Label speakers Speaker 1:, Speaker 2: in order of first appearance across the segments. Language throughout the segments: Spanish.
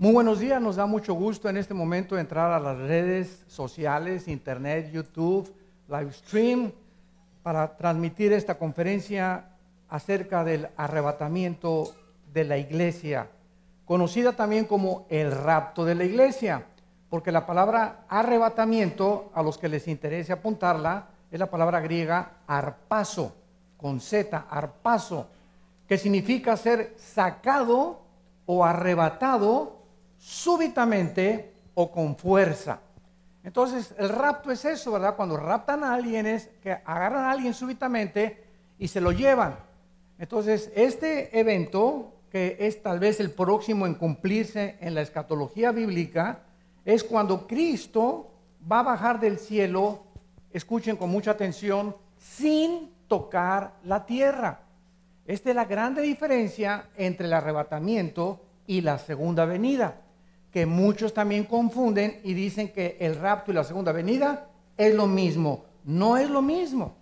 Speaker 1: Muy buenos días, nos da mucho gusto en este momento entrar a las redes sociales, internet, YouTube, live stream, para transmitir esta conferencia acerca del arrebatamiento de la iglesia, conocida también como el rapto de la iglesia, porque la palabra arrebatamiento, a los que les interese apuntarla, es la palabra griega arpazo, con Z, arpazo, que significa ser sacado o arrebatado súbitamente o con fuerza. Entonces el rapto es eso, ¿verdad? Cuando raptan a alguien es que agarran a alguien súbitamente y se lo llevan. Entonces este evento, que es tal vez el próximo en cumplirse en la escatología bíblica, es cuando Cristo va a bajar del cielo, escuchen con mucha atención, sin tocar la tierra. Esta es la grande diferencia entre el arrebatamiento y la segunda venida, que muchos también confunden y dicen que el rapto y la segunda venida es lo mismo. No es lo mismo.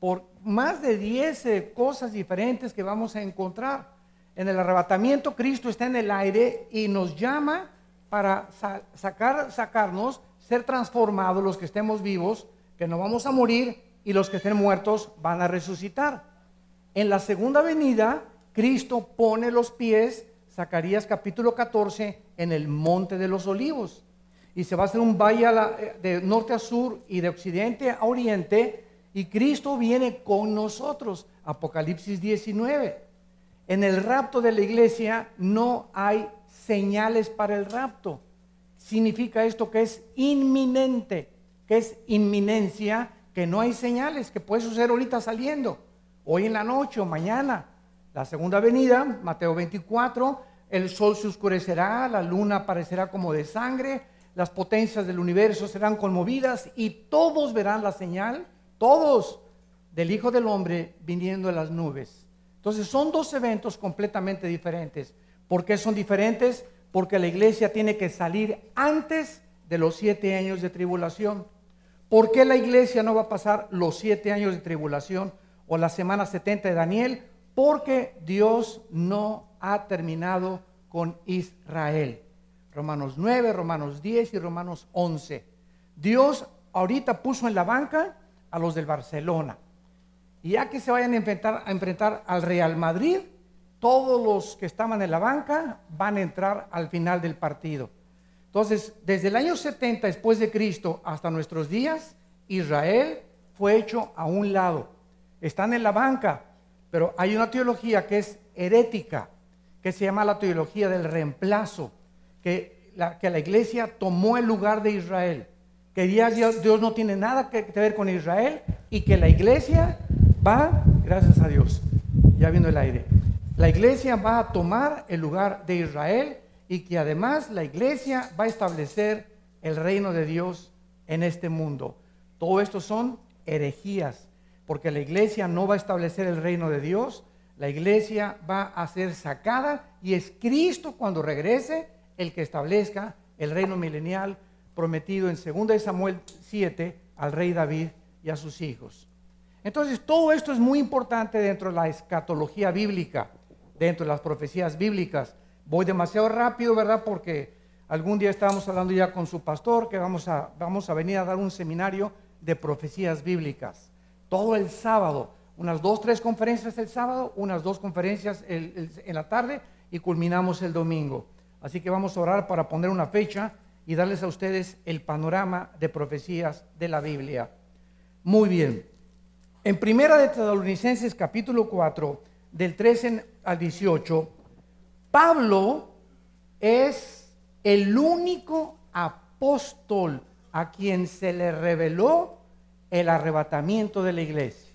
Speaker 1: Por más de 10 cosas diferentes que vamos a encontrar. En el arrebatamiento Cristo está en el aire y nos llama para sacarnos, ser transformados los que estemos vivos, que no vamos a morir, y los que estén muertos van a resucitar. En la segunda venida, Cristo pone los pies, Zacarías capítulo 14, en el monte de los olivos. Y se va a hacer un valle de norte a sur y de occidente a oriente, y Cristo viene con nosotros. Apocalipsis 19. En el rapto de la iglesia no hay señales para el rapto. Significa esto que es inminente, que es inminencia, que no hay señales, que puede suceder ahorita saliendo, hoy en la noche o mañana. La segunda venida, Mateo 24, el sol se oscurecerá, la luna aparecerá como de sangre, las potencias del universo serán conmovidas y todos verán la señal, todos, del Hijo del Hombre viniendo en las nubes. Entonces son dos eventos completamente diferentes. ¿Por qué son diferentes? Porque la iglesia tiene que salir antes de los 7 años de tribulación. ¿Por qué la iglesia no va a pasar los 7 años de tribulación o la semana 70 de Daniel? Porque Dios no ha terminado con Israel. Romanos 9, Romanos 10 y Romanos 11. Dios ahorita puso en la banca a los del Barcelona. Y ya que se vayan a enfrentar al Real Madrid, todos los que estaban en la banca van a entrar al final del partido. Entonces, desde el año 70 después de Cristo hasta nuestros días, Israel fue hecho a un lado. Están en la banca, pero hay una teología que es herética, que se llama la teología del reemplazo, que la iglesia tomó el lugar de Israel, que Dios no tiene nada que ver con Israel y que la iglesia va, gracias a Dios, ya viendo el aire, la iglesia va a tomar el lugar de Israel y que además la iglesia va a establecer el reino de Dios en este mundo. Todo esto son herejías, porque la iglesia no va a establecer el reino de Dios, la iglesia va a ser sacada y es Cristo cuando regrese el que establezca el reino milenial prometido en 2 Samuel 7 al rey David y a sus hijos. Entonces todo esto es muy importante dentro de la escatología bíblica, dentro de las profecías bíblicas. Voy demasiado rápido, ¿verdad? Porque algún día estábamos hablando ya con su pastor que vamos a venir a dar un seminario de profecías bíblicas. Todo el sábado, unas 2, 3 conferencias el sábado, unas 2 conferencias en la tarde y culminamos el domingo. Así que vamos a orar para poner una fecha y darles a ustedes el panorama de profecías de la Biblia. Muy bien. En Primera de Tesalonicenses capítulo 4, del 13 al 18, Pablo es el único apóstol a quien se le reveló el arrebatamiento de la iglesia.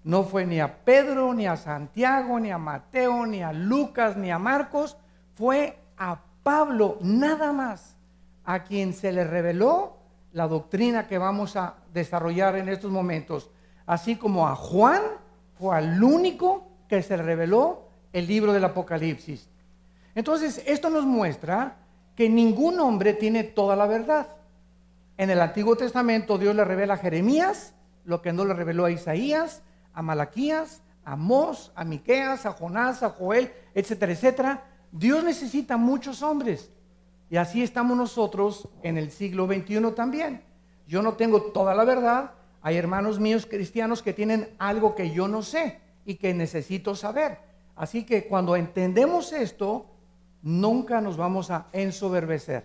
Speaker 1: No fue ni a Pedro, ni a Santiago, ni a Mateo, ni a Lucas, ni a Marcos. Fue a Pablo nada más a quien se le reveló la doctrina que vamos a desarrollar en estos momentos. Así como a Juan fue al único que se le reveló el libro del Apocalipsis. Entonces, esto nos muestra que ningún hombre tiene toda la verdad. En el Antiguo Testamento Dios le revela a Jeremías lo que no le reveló a Isaías, a Malaquías, a Amós, a Miqueas, a Jonás, a Joel, etcétera, etcétera. Dios necesita muchos hombres Y así estamos nosotros en el siglo XXI también. Yo no tengo toda la verdad. Hay hermanos míos cristianos que tienen algo que yo no sé y que necesito saber. Así que cuando entendemos esto, nunca nos vamos a ensoberbecer.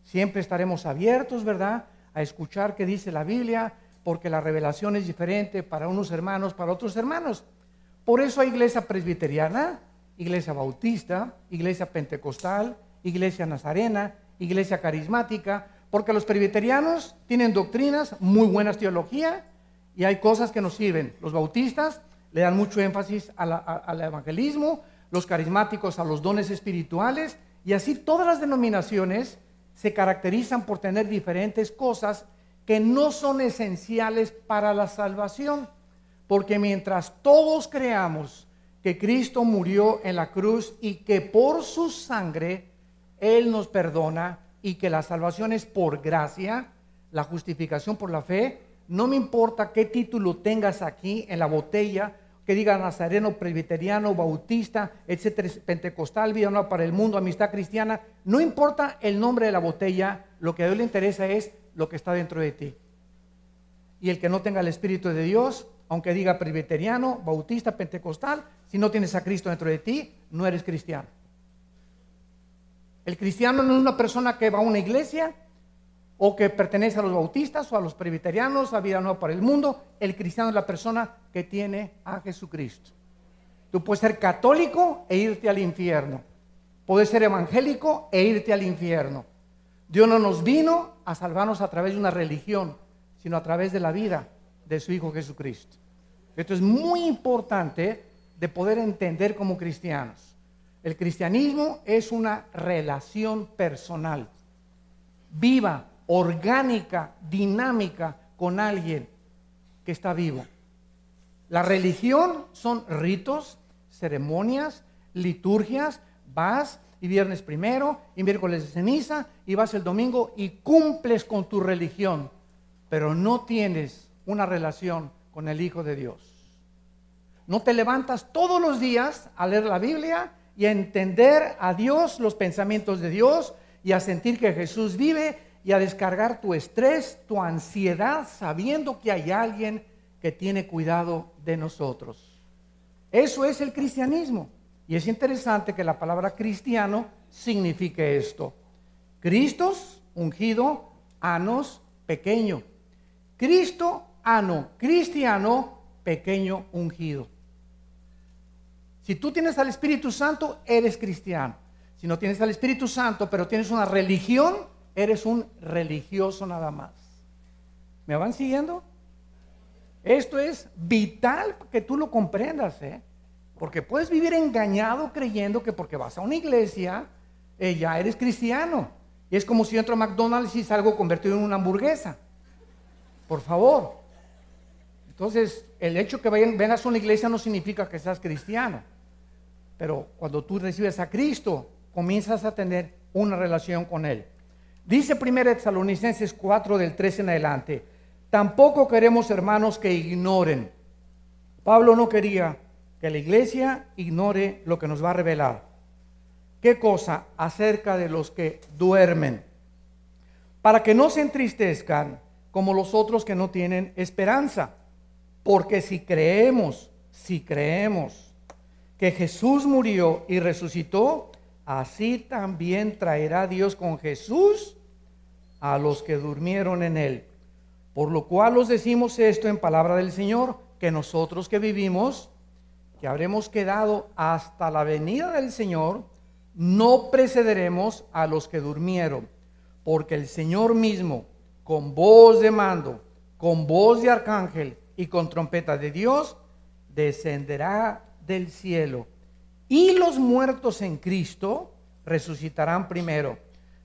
Speaker 1: Siempre estaremos abiertos, ¿verdad?, a escuchar qué dice la Biblia, porque la revelación es diferente para unos hermanos, para otros hermanos. Por eso hay iglesia presbiteriana, iglesia bautista, iglesia pentecostal, iglesia nazarena, iglesia carismática, porque los presbiterianos tienen doctrinas, muy buenas teología, y hay cosas que nos sirven. Los bautistas le dan mucho énfasis al evangelismo, los carismáticos a los dones espirituales, y así todas las denominaciones se caracterizan por tener diferentes cosas que no son esenciales para la salvación, porque mientras todos creamos que Cristo murió en la cruz y que por su sangre Él nos perdona y que la salvación es por gracia, la justificación por la fe, no me importa qué título tengas aquí en la botella, que diga nazareno, presbiteriano, bautista, etcétera, pentecostal, vida nueva para el mundo, amistad cristiana, no importa el nombre de la botella, lo que a Dios le interesa es lo que está dentro de ti. Y el que no tenga el Espíritu de Dios, aunque diga presbiteriano, bautista, pentecostal, si no tienes a Cristo dentro de ti, no eres cristiano. El cristiano no es una persona que va a una iglesia o que pertenece a los bautistas o a los presbiterianos, a vida nueva para el mundo. El cristiano es la persona que tiene a Jesucristo. Tú puedes ser católico e irte al infierno. Puedes ser evangélico e irte al infierno. Dios no nos vino a salvarnos a través de una religión, sino a través de la vida de su Hijo Jesucristo. Esto es muy importante de poder entender como cristianos. El cristianismo es una relación personal, viva, orgánica, dinámica con alguien que está vivo. La religión son ritos, ceremonias, liturgias. Vas y viernes primero y miércoles de ceniza y vas el domingo y cumples con tu religión, pero no tienes una relación con el Hijo de Dios. No te levantas todos los días a leer la Biblia y a entender a Dios, los pensamientos de Dios, y a sentir que Jesús vive, y a descargar tu estrés, tu ansiedad, sabiendo que hay alguien que tiene cuidado de nosotros. Eso es el cristianismo. Y es interesante que la palabra cristiano signifique esto. Cristos, ungido, anos, pequeño. Cristo, ano, cristiano, pequeño, ungido. Si tú tienes al Espíritu Santo, eres cristiano. Si no tienes al Espíritu Santo, pero tienes una religión, eres un religioso nada más. ¿Me van siguiendo? Esto es vital que tú lo comprendas, porque puedes vivir engañado creyendo que porque vas a una iglesia ya eres cristiano. Y es como si yo entro a McDonald's y salgo convertido en una hamburguesa. Por favor. Entonces, el hecho que vengas a una iglesia no significa que seas cristiano. Pero cuando tú recibes a Cristo, comienzas a tener una relación con Él. Dice 1 Tesalonicenses 4 del 13 en adelante: tampoco queremos, hermanos, que ignoren. Pablo no quería que la iglesia ignore lo que nos va a revelar. ¿Qué cosa? Acerca de los que duermen, para que no se entristezcan como los otros que no tienen esperanza. Porque si creemos que Jesús murió y resucitó, así también traerá Dios con Jesús a los que durmieron en él. Por lo cual os decimos esto en palabra del Señor, que nosotros que vivimos, que habremos quedado hasta la venida del Señor, no precederemos a los que durmieron, porque el Señor mismo, con voz de mando, con voz de arcángel y con trompeta de Dios, descenderá del cielo, y los muertos en Cristo resucitarán primero.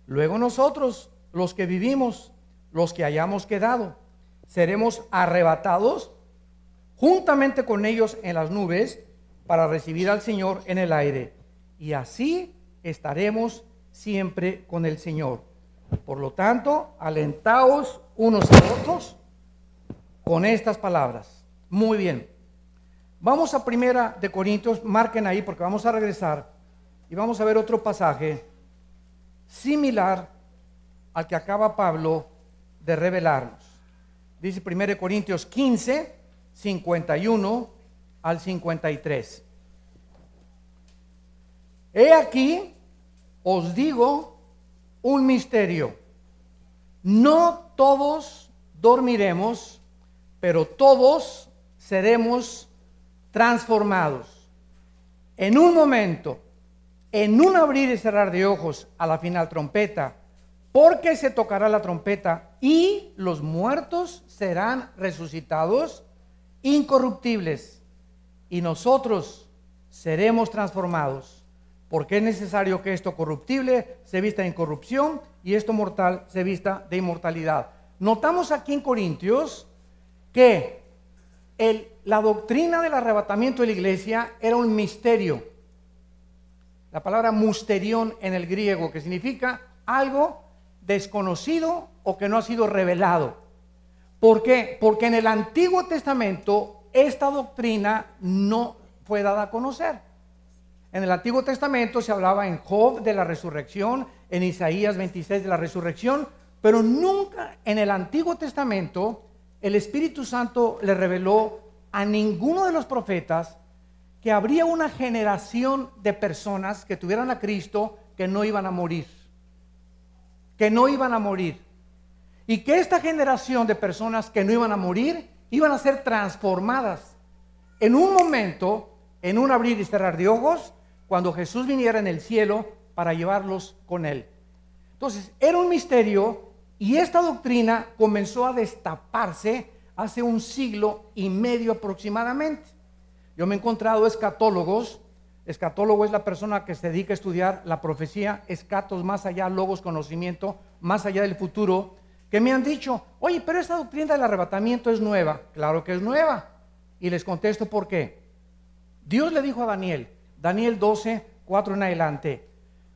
Speaker 1: Luego nosotros, los que vivimos, los que hayamos quedado, seremos arrebatados juntamente con ellos en las nubes para recibir al Señor en el aire, y así estaremos siempre con el Señor. Por lo tanto, alentaos unos a otros con estas palabras. Muy bien. Vamos a 1 de Corintios, marquen ahí porque vamos a regresar y vamos a ver otro pasaje. similar al que acaba Pablo de revelarnos. Dice 1 Corintios 15, 51 al 53. He aquí, os digo un misterio. No todos dormiremos, pero todos seremos transformados. En un momento, en un abrir y cerrar de ojos, a la final trompeta, porque se tocará la trompeta y los muertos serán resucitados incorruptibles y nosotros seremos transformados, porque es necesario que esto corruptible se vista de incorrupción y esto mortal se vista de inmortalidad. Notamos aquí en Corintios que la doctrina del arrebatamiento de la iglesia era un misterio. La palabra musterión en el griego, que significa algo desconocido o que no ha sido revelado. ¿Por qué? Porque en el Antiguo Testamento esta doctrina no fue dada a conocer. En el Antiguo Testamento se hablaba en Job de la resurrección, en Isaías 26 de la resurrección, pero nunca en el Antiguo Testamento el Espíritu Santo le reveló a ninguno de los profetas que habría una generación de personas que tuvieran a Cristo que no iban a morir. Que no iban a morir. Y que esta generación de personas que no iban a morir iban a ser transformadas en un momento, en un abrir y cerrar de ojos, cuando Jesús viniera en el cielo para llevarlos con él. Entonces, era un misterio y esta doctrina comenzó a destaparse hace 1 siglo y medio aproximadamente. Yo me he encontrado escatólogos. Escatólogo es la persona que se dedica a estudiar la profecía, escatos más allá, logos, conocimiento, más allá del futuro, que me han dicho, oye, pero esta doctrina del arrebatamiento es nueva. Claro que es nueva. Y les contesto por qué. Dios le dijo a Daniel, Daniel 12, 4 en adelante,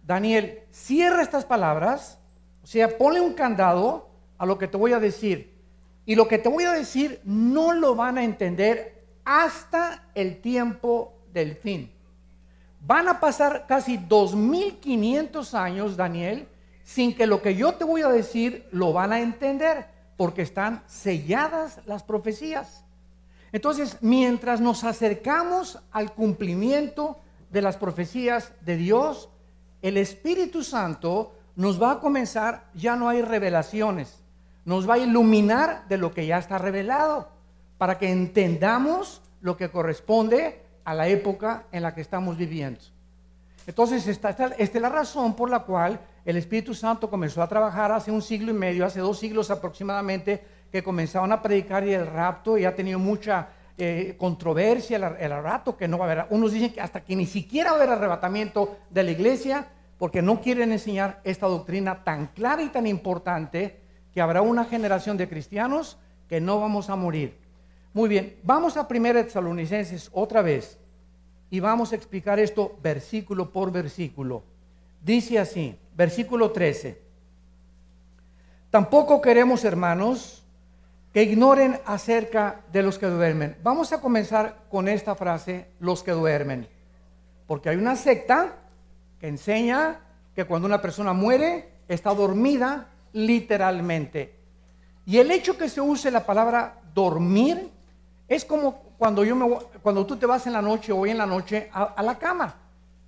Speaker 1: Daniel, cierra estas palabras, o sea, ponle un candado a lo que te voy a decir. Y lo que te voy a decir no lo van a entender hasta el tiempo del fin. Van a pasar casi 2500 años, Daniel, sin que lo que yo te voy a decir lo van a entender, porque están selladas las profecías. Entonces, mientras nos acercamos al cumplimiento de las profecías de Dios, el Espíritu Santo nos va a comenzar, ya no hay revelaciones, nos va a iluminar de lo que ya está revelado, para que entendamos lo que corresponde a la época en la que estamos viviendo. Entonces, esta es la razón por la cual el Espíritu Santo comenzó a trabajar hace 1 siglo y medio, hace 2 siglos aproximadamente, que comenzaron a predicar y el rapto, y ha tenido mucha controversia el rapto, que no va a haber. Unos dicen que hasta que ni siquiera va a haber arrebatamiento de la iglesia, porque no quieren enseñar esta doctrina tan clara y tan importante, que habrá una generación de cristianos que no vamos a morir. Muy bien, vamos a 1 Tesalonicenses otra vez y vamos a explicar esto versículo por versículo. Dice así, versículo 13. Tampoco queremos, hermanos, que ignoren acerca de los que duermen. Vamos a comenzar con esta frase, los que duermen. Porque hay una secta que enseña que cuando una persona muere, está dormida literalmente. Y el hecho que se use la palabra dormir es como cuando tú te vas en la noche o hoy en la noche a la cama.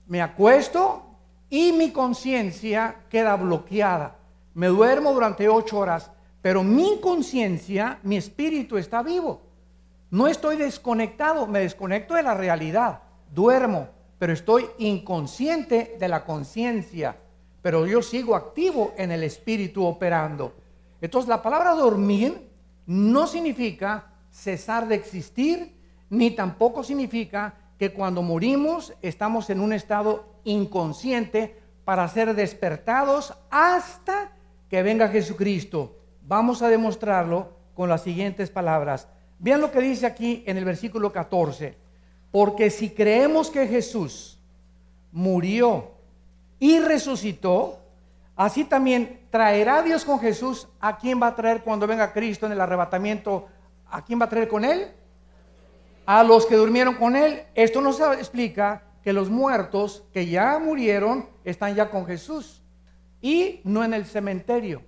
Speaker 1: Me acuesto y mi conciencia queda bloqueada. Me duermo durante 8 horas, pero mi conciencia, mi espíritu está vivo. No estoy desconectado, me desconecto de la realidad. Duermo, pero estoy inconsciente de la conciencia. Pero yo sigo activo en el espíritu operando. Entonces la palabra dormir no significa cesar de existir, ni tampoco significa que cuando morimos estamos en un estado inconsciente para ser despertados hasta que venga Jesucristo. Vamos a demostrarlo con las siguientes palabras. Vean lo que dice aquí en el versículo 14. Porque si creemos que Jesús murió y resucitó, así también traerá Dios con Jesús. ¿A quién va a traer cuando venga Cristo en el arrebatamiento? ¿A quién va a traer con él? A los que durmieron con él. Esto nos explica que los muertos que ya murieron están ya con Jesús. y no en el cementerio.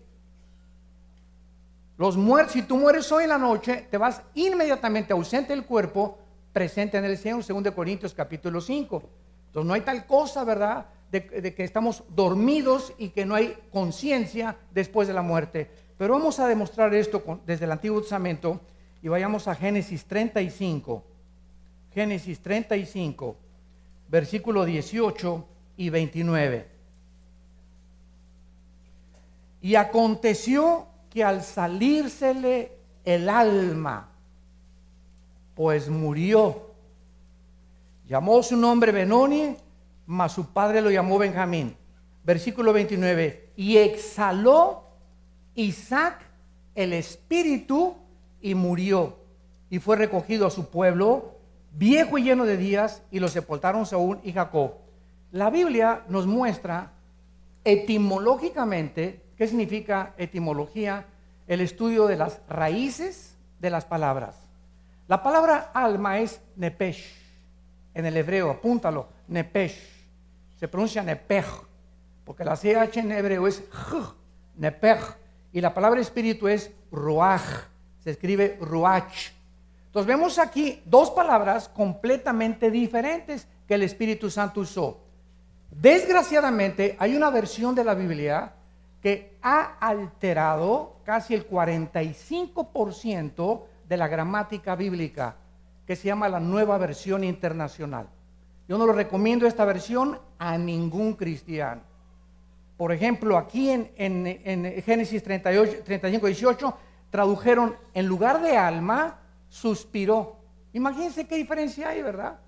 Speaker 1: Los muertos, si tú mueres hoy en la noche, te vas inmediatamente ausente del cuerpo, presente en el cielo, 2 Corintios capítulo 5. Entonces no hay tal cosa, ¿verdad?, de que estamos dormidos y que no hay conciencia después de la muerte. Pero vamos a demostrar esto desde el Antiguo Testamento y vayamos a Génesis 35. Génesis 35, versículo 18 y 29. Y aconteció que al salírsele el alma, pues murió, llamó su nombre Benoni, mas su padre lo llamó Benjamín. Versículo 29. Y exhaló Isaac el espíritu y murió, y fue recogido a su pueblo, viejo y lleno de días, y lo sepultaron Saúl y Jacob. La Biblia nos muestra etimológicamente, ¿qué significa etimología? El estudio de las raíces de las palabras. La palabra alma es nepesh, en el hebreo, apúntalo, nepesh. Se pronuncia nepej, porque la CH en hebreo es j, nepej, y la palabra espíritu es ruach, se escribe ruach. Entonces vemos aquí dos palabras completamente diferentes que el Espíritu Santo usó. Desgraciadamente hay una versión de la Biblia que ha alterado casi el 45% de la gramática bíblica, que se llama la Nueva Versión Internacional. Yo no lo recomiendo esta versión a ningún cristiano. Por ejemplo, aquí en Génesis 35, 18, tradujeron en lugar de alma, suspiró. Imagínense qué diferencia hay, ¿verdad?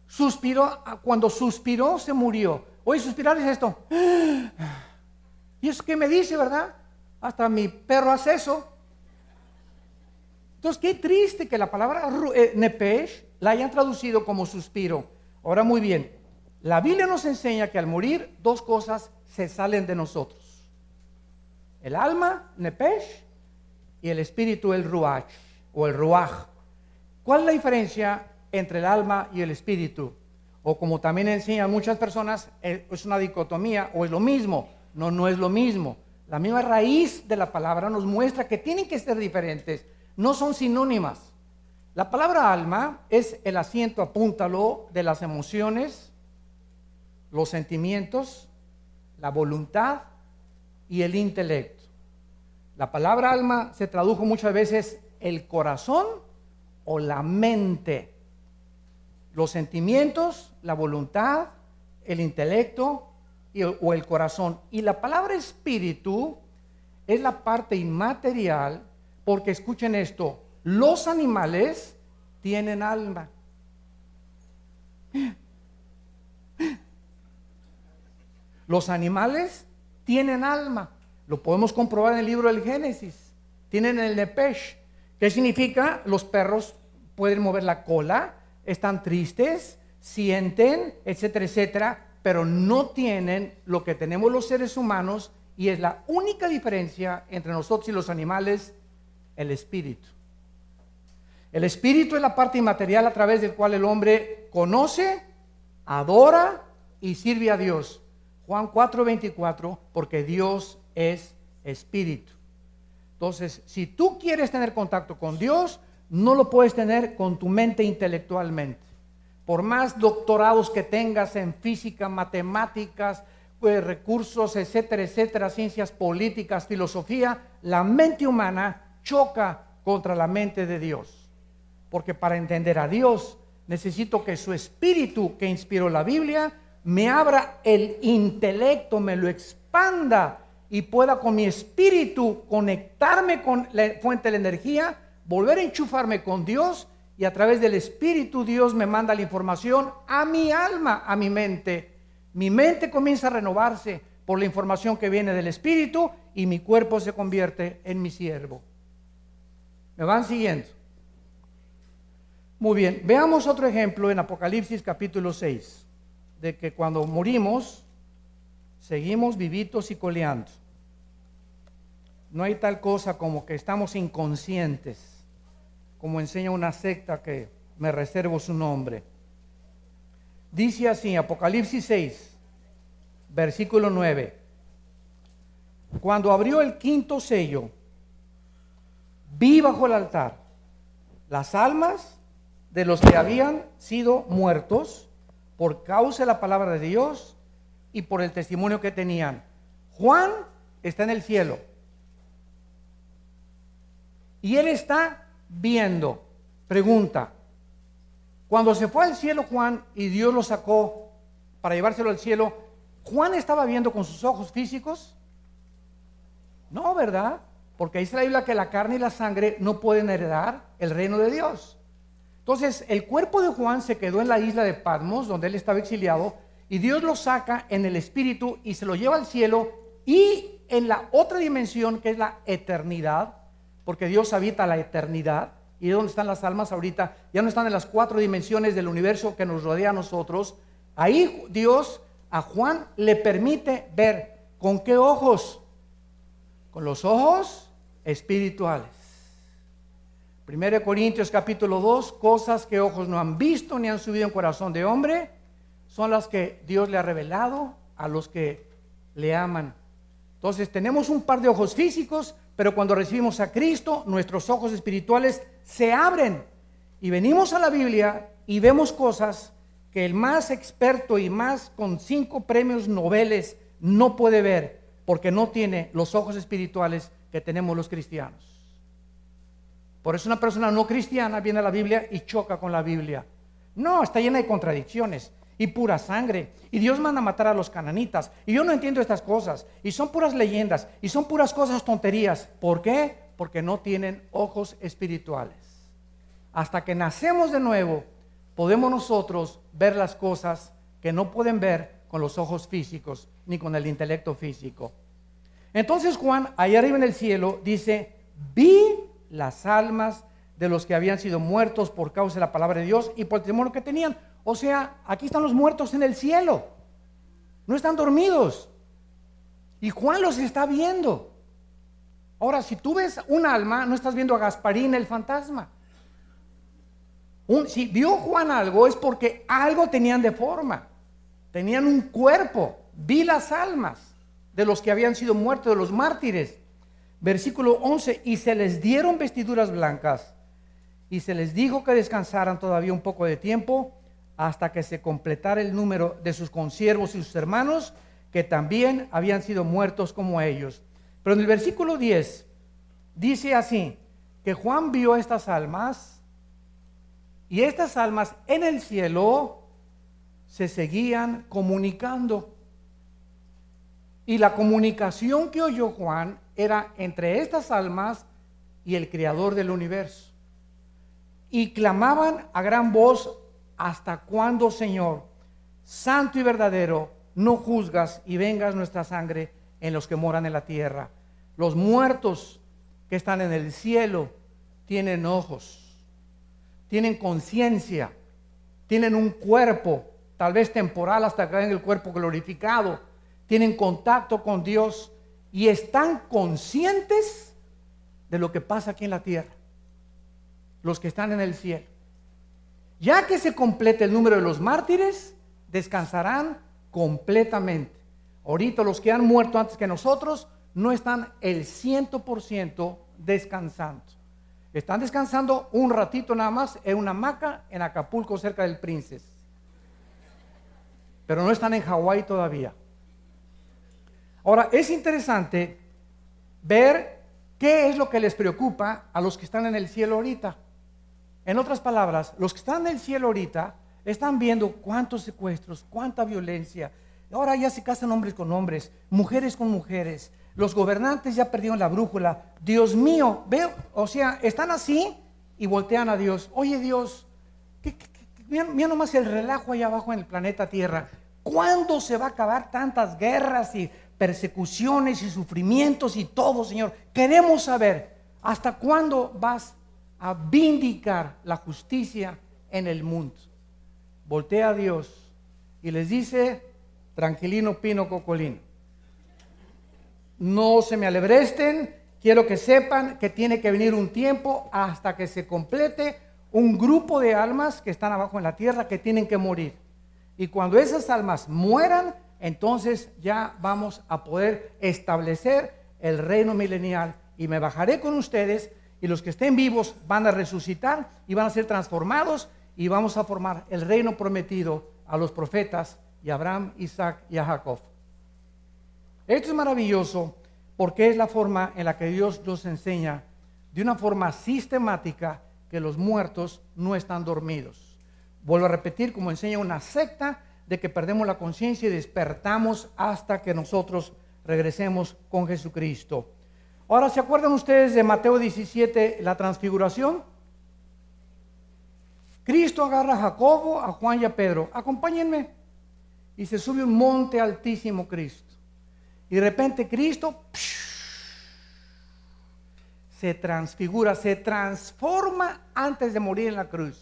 Speaker 1: Suspiró, cuando suspiró se murió. Oye, suspirar es esto. ¿Y eso qué me dice, verdad? Hasta mi perro hace eso. Entonces, qué triste que la palabra nepesh la hayan traducido como suspiro. Ahora, muy bien, la Biblia nos enseña que al morir, dos cosas se salen de nosotros: el alma, nepesh, y el espíritu, el ruach, o el ruach. ¿Cuál es la diferencia entre el alma y el espíritu? O como también enseñan muchas personas, es una dicotomía, o es lo mismo. No, no es lo mismo. La misma raíz de la palabra nos muestra que tienen que ser diferentes, no son sinónimas. La palabra alma es el asiento, apúntalo, de las emociones, los sentimientos, la voluntad y el intelecto. La palabra alma se tradujo muchas veces el corazón o la mente. Los sentimientos, la voluntad, el intelecto o el corazón. Y la palabra espíritu es la parte inmaterial, porque escuchen esto, los animales tienen alma. Los animales tienen alma. Lo podemos comprobar en el libro del Génesis. Tienen el nepesh. ¿Qué significa? Los perros pueden mover la cola, están tristes, sienten, etcétera, etcétera, pero no tienen lo que tenemos los seres humanos, y es la única diferencia entre nosotros y los animales: el espíritu. El espíritu es la parte inmaterial a través del cual el hombre conoce, adora y sirve a Dios. Juan 4:24, porque Dios es espíritu. Entonces, si tú quieres tener contacto con Dios, no lo puedes tener con tu mente intelectualmente. Por más doctorados que tengas en física, matemáticas, recursos, etcétera, etcétera, ciencias políticas, filosofía, la mente humana choca contra la mente de Dios. Porque para entender a Dios necesito que su espíritu, que inspiró la Biblia, me abra el intelecto, me lo expanda y pueda con mi espíritu conectarme con la fuente de la energía, volver a enchufarme con Dios, y a través del espíritu Dios me manda la información a mi alma, a mi mente. Mi mente comienza a renovarse por la información que viene del espíritu, y mi cuerpo se convierte en mi siervo. ¿Me van siguiendo? Muy bien, veamos otro ejemplo en Apocalipsis capítulo 6, de que cuando morimos, seguimos vivitos y coleando. No hay tal cosa como que estamos inconscientes, como enseña una secta que me reservo su nombre. Dice así, Apocalipsis 6, versículo 9: Cuando abrió el quinto sello, vi bajo el altar las almas de los que habían sido muertos por causa de la palabra de Dios y por el testimonio que tenían. Juan está en el cielo y él está viendo. Pregunta: cuando se fue al cielo Juan y Dios lo sacó para llevárselo al cielo, ¿Juan estaba viendo con sus ojos físicos? No, ¿verdad? Porque dice la Biblia que la carne y la sangre no pueden heredar el reino de Dios. Entonces, el cuerpo de Juan se quedó en la isla de Patmos, donde él estaba exiliado, y Dios lo saca en el espíritu y se lo lleva al cielo, y en la otra dimensión, que es la eternidad, porque Dios habita la eternidad, y es donde están las almas ahorita, ya no están en las 4 dimensiones del universo que nos rodea a nosotros. Ahí Dios a Juan le permite ver. ¿Con qué ojos? Con los ojos espirituales. 1 Corintios capítulo 2, cosas que ojos no han visto ni han subido en corazón de hombre, son las que Dios le ha revelado a los que le aman. Entonces tenemos un par de ojos físicos, pero cuando recibimos a Cristo, nuestros ojos espirituales se abren y venimos a la Biblia y vemos cosas que el más experto y más con 5 premios Nobel no puede ver, porque no tiene los ojos espirituales que tenemos los cristianos. Por eso una persona no cristiana viene a la Biblia y choca con la Biblia. No, está llena de contradicciones y pura sangre. Y Dios manda a matar a los cananitas. Y yo no entiendo estas cosas. Y son puras leyendas. Y son puras cosas tonterías. ¿Por qué? Porque no tienen ojos espirituales. Hasta que nacemos de nuevo, podemos nosotros ver las cosas que no pueden ver con los ojos físicos ni con el intelecto físico. Entonces Juan, allá arriba en el cielo, dice: vi las almas de los que habían sido muertos por causa de la palabra de Dios y por el testimonio que tenían. O sea, aquí están los muertos en el cielo, no están dormidos, y Juan los está viendo. Ahora, si tú ves un alma, no estás viendo a Gasparín el fantasma. Si vio Juan algo, es porque algo tenían de forma, tenían un cuerpo. Vi las almas de los que habían sido muertos, de los mártires. Versículo 11, y se les dieron vestiduras blancas, y se les dijo que descansaran todavía un poco de tiempo, hasta que se completara el número de sus consiervos y sus hermanos, que también habían sido muertos como ellos. Pero en el versículo 10, dice así, que Juan vio estas almas, y estas almas en el cielo se seguían comunicando. Y la comunicación que oyó Juan era entre estas almas y el Creador del universo. Y clamaban a gran voz: ¿hasta cuándo, Señor, santo y verdadero, no juzgas y vengas nuestra sangre en los que moran en la tierra? Los muertos que están en el cielo tienen ojos, tienen conciencia, tienen un cuerpo, tal vez temporal hasta que en el cuerpo glorificado, tienen contacto con Dios y están conscientes de lo que pasa aquí en la tierra, los que están en el cielo. Ya que se complete el número de los mártires, descansarán completamente. Ahorita los que han muerto antes que nosotros no están el 100% descansando. Están descansando un ratito nada más en una hamaca en Acapulco, cerca del Princess. Pero no están en Hawái todavía. Ahora, es interesante ver qué es lo que les preocupa a los que están en el cielo ahorita. En otras palabras, los que están en el cielo ahorita están viendo cuántos secuestros, cuánta violencia. Ahora ya se casan hombres con hombres, mujeres con mujeres. Los gobernantes ya perdieron la brújula. Dios mío, veo, o sea, están así y voltean a Dios. Oye, Dios, mira nomás el relajo allá abajo en el planeta Tierra. ¿Cuándo se va a acabar tantas guerras y persecuciones y sufrimientos y todo, Señor? Queremos saber, ¿hasta cuándo vas a vindicar la justicia en el mundo? Voltea a Dios y les dice: tranquilino, pino, cocolino, no se me alebresten, quiero que sepan que tiene que venir un tiempo hasta que se complete un grupo de almas que están abajo en la tierra que tienen que morir. Y cuando esas almas mueran, entonces ya vamos a poder establecer el reino milenial y me bajaré con ustedes y los que estén vivos van a resucitar y van a ser transformados y vamos a formar el reino prometido a los profetas y a Abraham, Isaac y a Jacob. Esto es maravilloso porque es la forma en la que Dios nos enseña de una forma sistemática que los muertos no están dormidos. Vuelvo a repetir, como enseña una secta, de que perdemos la conciencia y despertamos hasta que nosotros regresemos con Jesucristo. Ahora, ¿se acuerdan ustedes de Mateo 17, la transfiguración? Cristo agarra a Jacobo, a Juan y a Pedro. Acompáñenme. Y se sube un monte altísimo Cristo. Y de repente Cristo se transfigura, se transforma antes de morir en la cruz.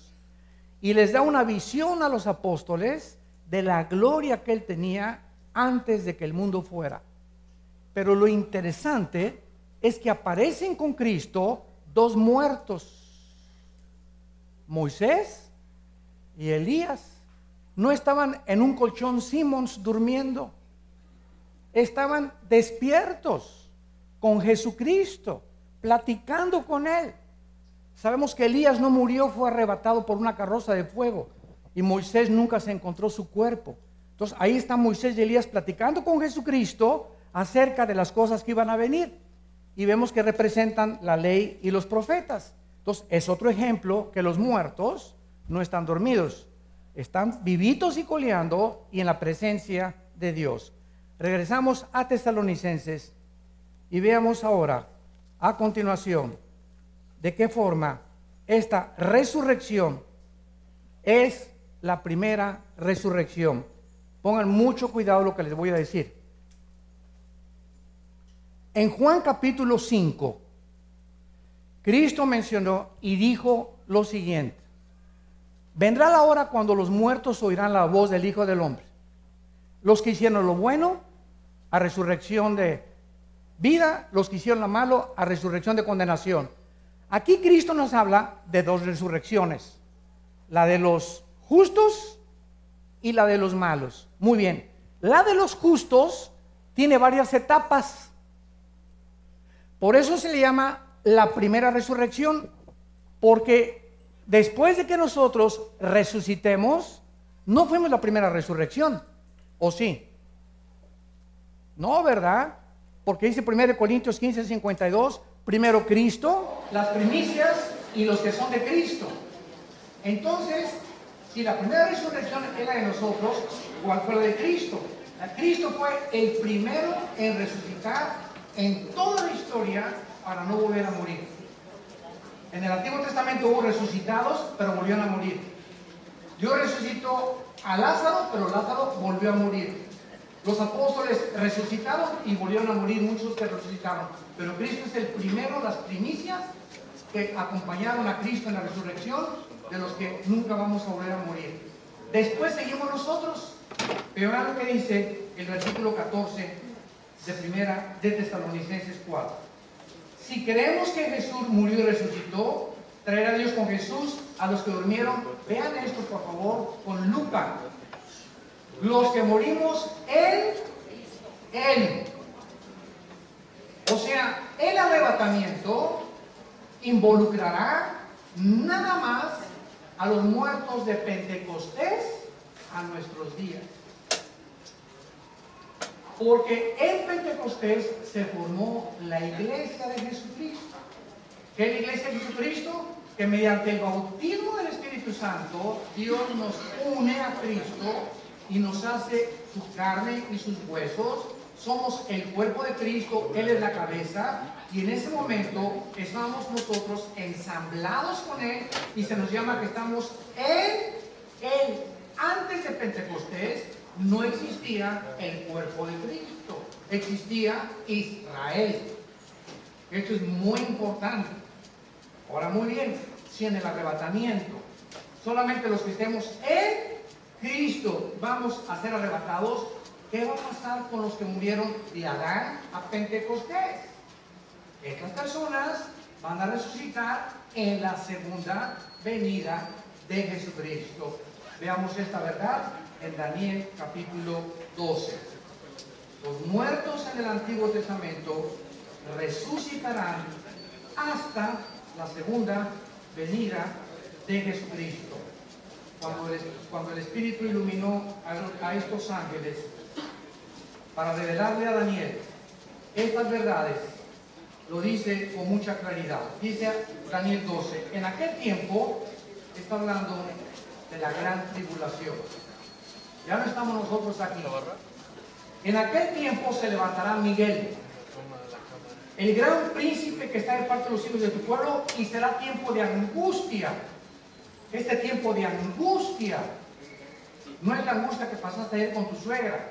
Speaker 1: Y les da una visión a los apóstoles de la gloria que él tenía antes de que el mundo fuera. Pero lo interesante es que aparecen con Cristo dos muertos, Moisés y Elías. No estaban en un colchón Simmons durmiendo, estaban despiertos con Jesucristo, platicando con él. Sabemos que Elías no murió, fue arrebatado por una carroza de fuego, y Moisés nunca se encontró su cuerpo. Entonces ahí están Moisés y Elías platicando con Jesucristo acerca de las cosas que iban a venir, y vemos que representan la ley y los profetas. Entonces es otro ejemplo que los muertos no están dormidos, están vivitos y coleando y en la presencia de Dios. Regresamos a Tesalonicenses y veamos ahora a continuación de qué forma esta resurrección es la primera resurrección. Pongan mucho cuidado lo que les voy a decir. En Juan capítulo 5, Cristo mencionó y dijo lo siguiente: vendrá la hora cuando los muertos oirán la voz del Hijo del Hombre. Los que hicieron lo bueno, a resurrección de vida; los que hicieron lo malo, a resurrección de condenación. Aquí Cristo nos habla de dos resurrecciones: la de los justos y la de los malos. Muy bien, la de los justos tiene varias etapas. Por eso se le llama la primera resurrección, porque después de que nosotros resucitemos, no fuimos la primera resurrección, ¿o sí? No, ¿verdad? Porque dice 1 Corintios 15:52, primero Cristo, las primicias y los que son de Cristo. Entonces, si la primera resurrección es la de nosotros, ¿cuál fue la de Cristo? Cristo fue el primero en resucitar en toda la historia para no volver a morir. En el Antiguo Testamento hubo resucitados, pero volvieron a morir. Dios resucitó a Lázaro, pero Lázaro volvió a morir. Los apóstoles resucitaron y volvieron a morir muchos que resucitaron. Pero Cristo es el primero, las primicias que acompañaron a Cristo en la resurrección, de los que nunca vamos a volver a morir. Después seguimos nosotros. Pero ahora lo que dice el versículo 14 de primera de Tesalonicenses 4. Si creemos que Jesús murió y resucitó, traerá Dios con Jesús a los que durmieron. Vean esto por favor con lupa. Los que morimos en Él. O sea, el arrebatamiento involucrará nada más a los muertos de Pentecostés a nuestros días. Porque en Pentecostés se formó la iglesia de Jesucristo. ¿Qué es la iglesia de Jesucristo? Que mediante el bautismo del Espíritu Santo, Dios nos une a Cristo y nos hace su carne y sus huesos. Somos el cuerpo de Cristo, Él es la cabeza, y en ese momento estamos nosotros ensamblados con Él y se nos llama que estamos en Él. Antes de Pentecostés no existía el cuerpo de Cristo, existía Israel. Esto es muy importante. Ahora muy bien, si en el arrebatamiento solamente los que estemos en Cristo vamos a ser arrebatados, ¿qué va a pasar con los que murieron de Adán a Pentecostés? Estas personas van a resucitar en la segunda venida de Jesucristo. Veamos esta verdad en Daniel capítulo 12. Los muertos en el Antiguo Testamento resucitarán hasta la segunda venida de Jesucristo. Cuando el Espíritu iluminó a estos ángeles para revelarle a Daniel estas verdades, lo dice con mucha claridad. Dice Daniel 12, en aquel tiempo, está hablando de la gran tribulación. Ya no estamos nosotros aquí. En aquel tiempo se levantará Miguel, el gran príncipe que está de parte de los hijos de tu pueblo, y será tiempo de angustia. Este tiempo de angustia no es la angustia que pasaste ayer con tu suegra,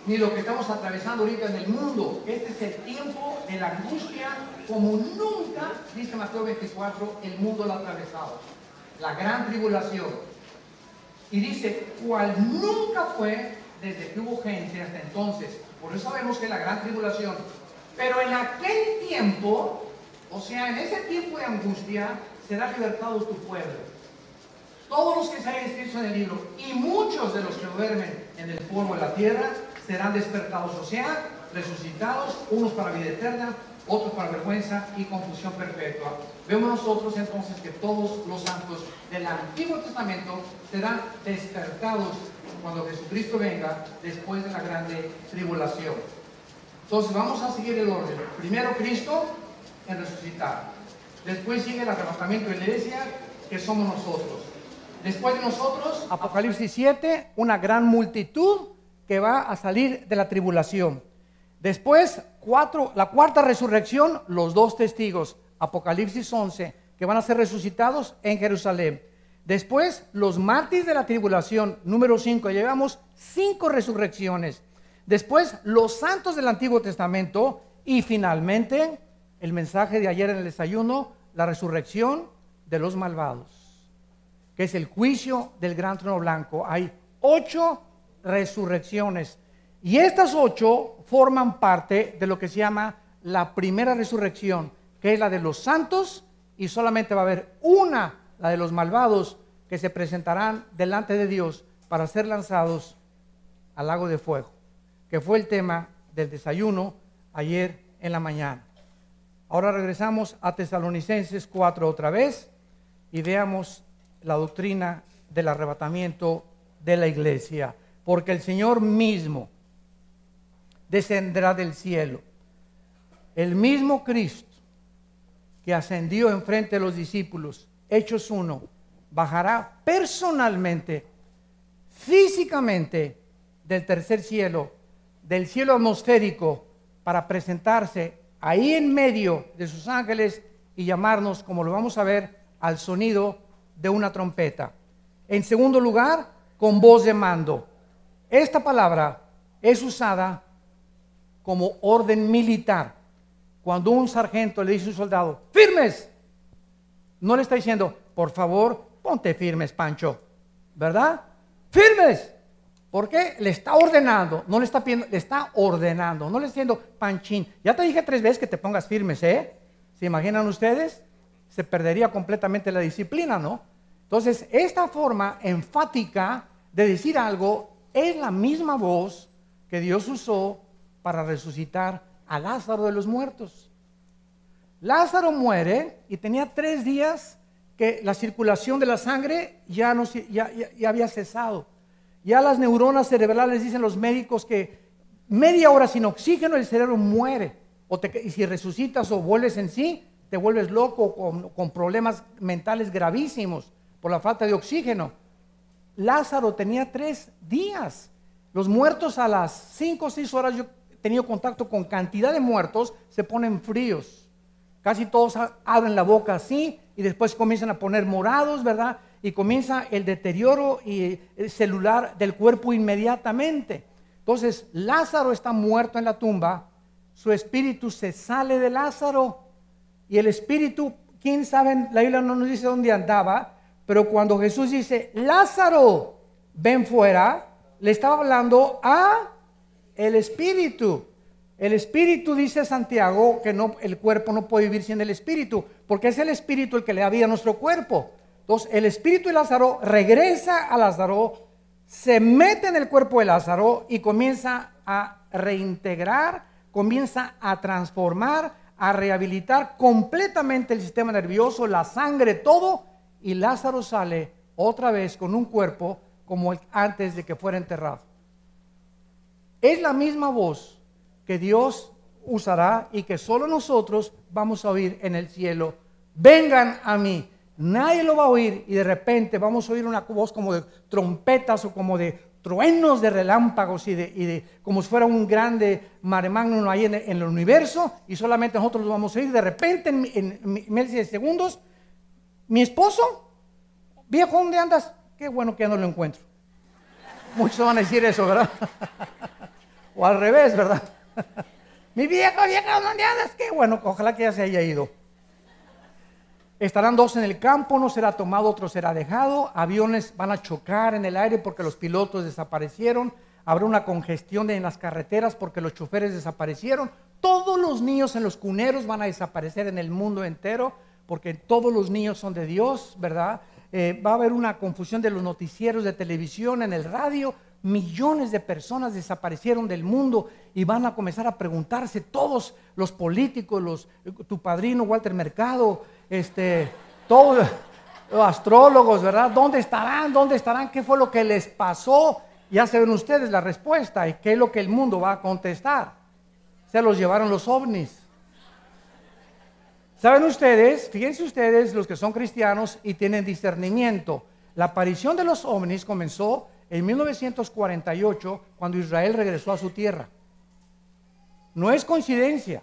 Speaker 1: ni lo que estamos atravesando ahorita en el mundo. Este es el tiempo de la angustia como nunca, dice Mateo 24, el mundo lo ha atravesado. La gran tribulación. Y dice, cual nunca fue desde que hubo gente hasta entonces. Por eso sabemos que es la gran tribulación. Pero en aquel tiempo, o sea, en ese tiempo de angustia, será libertado tu pueblo. Todos los que se hayan escrito en el libro, y muchos de los que duermen en el polvo de la tierra, serán despertados, o sea, resucitados, unos para vida eterna, otros para vergüenza y confusión perpetua. Vemos nosotros entonces que todos los santos del Antiguo Testamento serán despertados cuando Jesucristo venga después de la grande tribulación. Entonces vamos a seguir el orden. Primero Cristo en resucitar. Después sigue el arrebatamiento de la iglesia, que somos nosotros. Después de nosotros, Apocalipsis 7, una gran multitud que va a salir de la tribulación. Después, la cuarta resurrección, los dos testigos, Apocalipsis 11, que van a ser resucitados en Jerusalén. Después, los mártires de la tribulación, número 5, llevamos 5 resurrecciones. Después, los santos del Antiguo Testamento. Y finalmente, el mensaje de ayer en el desayuno, la resurrección de los malvados, que es el juicio del gran trono blanco. Hay 8 resurrecciones. Y estas 8 forman parte de lo que se llama la primera resurrección, que es la de los santos, y solamente va a haber una, la de los malvados, que se presentarán delante de Dios para ser lanzados al lago de fuego, que fue el tema del desayuno ayer en la mañana. Ahora regresamos a Tesalonicenses 4 otra vez y veamos la doctrina del arrebatamiento de la iglesia, porque el Señor mismo descenderá del cielo. El mismo Cristo que ascendió enfrente de los discípulos, Hechos 1, bajará personalmente, físicamente, del tercer cielo, del cielo atmosférico, para presentarse ahí en medio de sus ángeles y llamarnos, como lo vamos a ver, al sonido de una trompeta. En segundo lugar, con voz de mando. Esta palabra es usada como orden militar. Cuando un sargento le dice a un soldado, ¡firmes!, no le está diciendo, por favor, ponte firmes, Pancho, ¿verdad? ¡Firmes! ¿Por qué? Le está ordenando, no le está pidiendo, le está ordenando, no le está diciendo, Panchín, ya te dije 3 veces que te pongas firmes, ¿eh? ¿Se imaginan ustedes? Se perdería completamente la disciplina, ¿no? Entonces, esta forma enfática de decir algo es la misma voz que Dios usó para resucitar a Lázaro de los muertos. Lázaro muere y tenía 3 días que la circulación de la sangre ya había cesado. Ya las neuronas cerebrales, dicen los médicos, que media hora sin oxígeno el cerebro muere. Y si resucitas o vuelves en sí, te vuelves loco con problemas mentales gravísimos por la falta de oxígeno. Lázaro tenía 3 días. Los muertos a las 5 o 6 horas, yo he tenido contacto con cantidad de muertos, se ponen fríos. Casi todos abren la boca así y después comienzan a poner morados, ¿verdad? Y comienza el deterioro celular del cuerpo inmediatamente. Entonces, Lázaro está muerto en la tumba, su espíritu se sale de Lázaro, y el espíritu, quién sabe, la Biblia no nos dice dónde andaba, pero cuando Jesús dice, Lázaro, ven fuera, le estaba hablando a el espíritu. El espíritu, dice Santiago, que no, el cuerpo no puede vivir sin el espíritu, porque es el espíritu el que le da vida a nuestro cuerpo. Entonces, el espíritu de Lázaro regresa a Lázaro, se mete en el cuerpo de Lázaro y comienza a reintegrar comienza a transformar, a rehabilitar completamente el sistema nervioso, la sangre, todo, y Lázaro sale otra vez con un cuerpo como el antes de que fuera enterrado. Es la misma voz que Dios usará y que solo nosotros vamos a oír en el cielo. Vengan a mí. Nadie lo va a oír y de repente vamos a oír una voz como de trompetas o como de truenos de relámpagos y de como si fuera un grande mare magnum ahí en el universo, y solamente nosotros lo vamos a oír. De repente en meses de segundos, mi esposo, viejo, ¿dónde andas? Qué bueno que ya no lo encuentro. Muchos van a decir eso, ¿verdad? O al revés, ¿verdad? Mi vieja, ¿dónde andas? Qué bueno, ojalá que ya se haya ido. Estarán dos en el campo, uno será tomado, otro será dejado. Aviones van a chocar en el aire porque los pilotos desaparecieron. Habrá una congestión en las carreteras porque los choferes desaparecieron. Todos los niños en los cuneros van a desaparecer en el mundo entero porque todos los niños son de Dios, ¿verdad? Va a haber una confusión de los noticieros de televisión, en el radio. Millones de personas desaparecieron del mundo y van a comenzar a preguntarse todos los políticos, tu padrino Walter Mercado, todos los astrólogos, ¿verdad? ¿Dónde estarán? ¿Dónde estarán? ¿Qué fue lo que les pasó? Ya saben ustedes la respuesta y qué es lo que el mundo va a contestar. Se los llevaron los ovnis. ¿Saben ustedes? Fíjense ustedes, los que son cristianos y tienen discernimiento. La aparición de los ovnis comenzó en 1948, cuando Israel regresó a su tierra. No es coincidencia.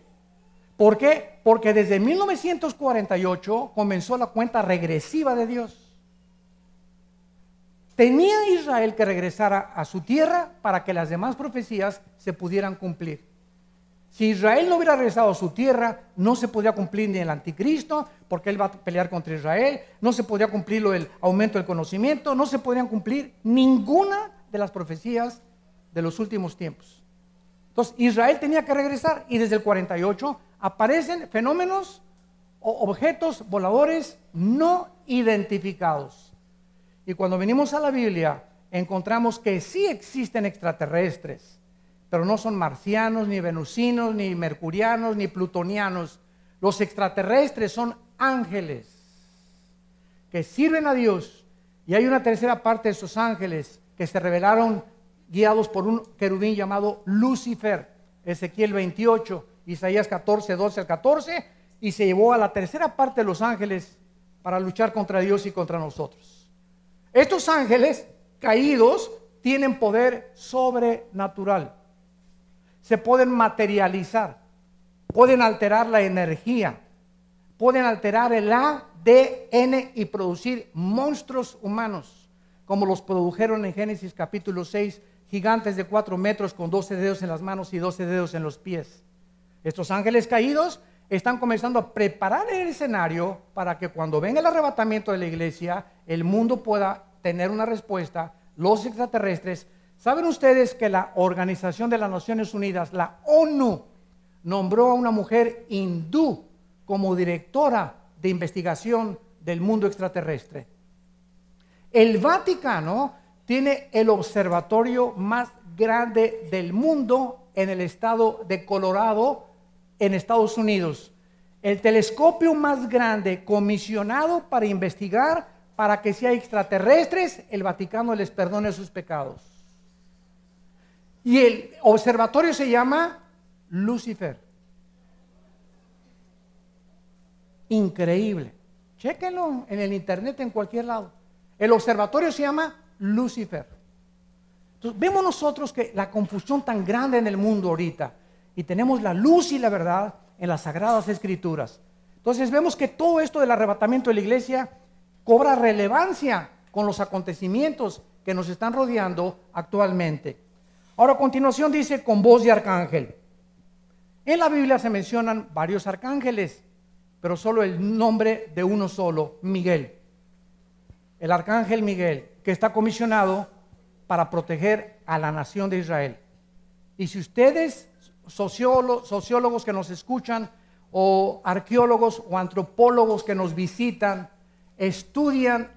Speaker 1: ¿Por qué? Porque desde 1948 comenzó la cuenta regresiva de Dios. Tenía Israel que regresar a su tierra para que las demás profecías se pudieran cumplir. Si Israel no hubiera regresado a su tierra, no se podría cumplir ni el anticristo, porque él va a pelear contra Israel, no se podría cumplir el aumento del conocimiento, no se podrían cumplir ninguna de las profecías de los últimos tiempos. Entonces Israel tenía que regresar y desde el 48 aparecen fenómenos o objetos voladores no identificados. Y cuando venimos a la Biblia encontramos que sí existen extraterrestres, pero no son marcianos, ni venusinos, ni mercurianos, ni plutonianos. Los extraterrestres son ángeles que sirven a Dios, y hay una tercera parte de esos ángeles que se revelaron guiados por un querubín llamado Lucifer, Ezequiel 28, Isaías 14, 12 al 14, y se llevó a la tercera parte de los ángeles para luchar contra Dios y contra nosotros. Estos ángeles caídos tienen poder sobrenatural. Se pueden materializar, pueden alterar la energía, pueden alterar el ADN y producir monstruos humanos, como los produjeron en Génesis capítulo 6, gigantes de 4 metros con 12 dedos en las manos y 12 dedos en los pies. Estos ángeles caídos están comenzando a preparar el escenario para que cuando venga el arrebatamiento de la iglesia, el mundo pueda tener una respuesta. Los extraterrestres. ¿Saben ustedes que la Organización de las Naciones Unidas, la ONU, nombró a una mujer hindú como directora de investigación del mundo extraterrestre? El Vaticano tiene el observatorio más grande del mundo en el estado de Colorado, en Estados Unidos. El telescopio más grande comisionado para investigar para que si hay extraterrestres, el Vaticano les perdone sus pecados. Y el observatorio se llama Lucifer. Increíble. Chéquenlo en el internet, en cualquier lado. El observatorio se llama Lucifer. Entonces, vemos nosotros que la confusión tan grande en el mundo ahorita, y tenemos la luz y la verdad en las Sagradas Escrituras. Entonces vemos que todo esto del arrebatamiento de la iglesia cobra relevancia con los acontecimientos que nos están rodeando actualmente. Ahora a continuación dice con voz de arcángel. En la Biblia se mencionan varios arcángeles, pero solo el nombre de uno solo, Miguel. El arcángel Miguel, que está comisionado para proteger a la nación de Israel. Y si ustedes, sociólogos que nos escuchan, o arqueólogos o antropólogos que nos visitan, estudian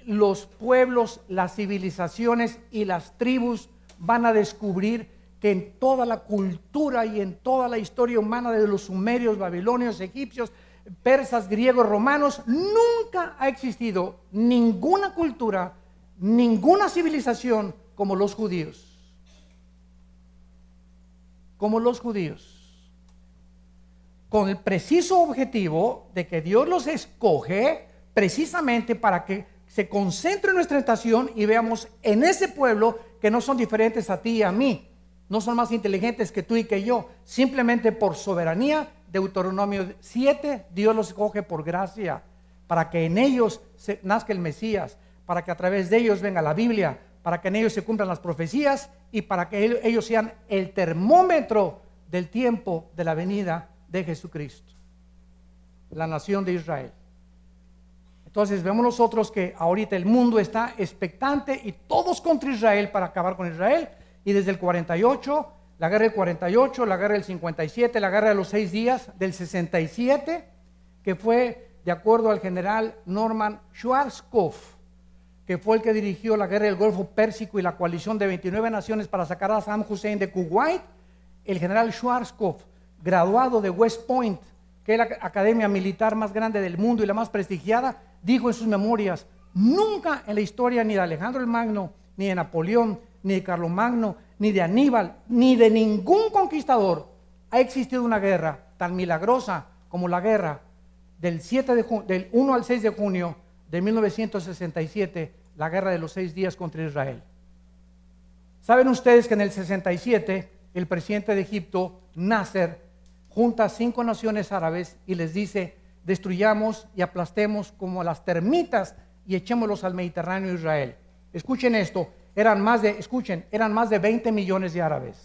Speaker 1: los pueblos, las civilizaciones y las tribus, van a descubrir que en toda la cultura y en toda la historia humana de los sumerios, babilonios, egipcios, persas, griegos, romanos, nunca ha existido ninguna cultura, ninguna civilización como los judíos. Como los judíos. Con el preciso objetivo de que Dios los escoge precisamente para que se concentre en nuestra atención y veamos en ese pueblo que no son diferentes a ti y a mí. No son más inteligentes que tú y que yo. Simplemente por soberanía, Deuteronomio 7, Dios los escoge por gracia, para que en ellos nazca el Mesías, para que a través de ellos venga la Biblia, para que en ellos se cumplan las profecías y para que ellos sean el termómetro del tiempo de la venida de Jesucristo, la nación de Israel. Entonces vemos nosotros que ahorita el mundo está expectante y todos contra Israel para acabar con Israel. Y desde el 48, la guerra del 48, la guerra del 57, la guerra de los 6 días, del 67, que fue de acuerdo al general Norman Schwarzkopf, que fue el que dirigió la guerra del Golfo Pérsico y la coalición de 29 naciones para sacar a Saddam Hussein de Kuwait. El general Schwarzkopf, graduado de West Point, que es la academia militar más grande del mundo y la más prestigiada, dijo en sus memorias: nunca en la historia ni de Alejandro el Magno, ni de Napoleón, ni de Carlomagno, ni de Aníbal, ni de ningún conquistador ha existido una guerra tan milagrosa como la guerra del 1 al 6 de junio de 1967, la guerra de los 6 días contra Israel. ¿Saben ustedes que en el 67 el presidente de Egipto, Nasser, junta a 5 naciones árabes y les dice: destruyamos y aplastemos como las termitas y echémoslos al Mediterráneo de Israel? Escuchen esto. Eran más de 20 millones de árabes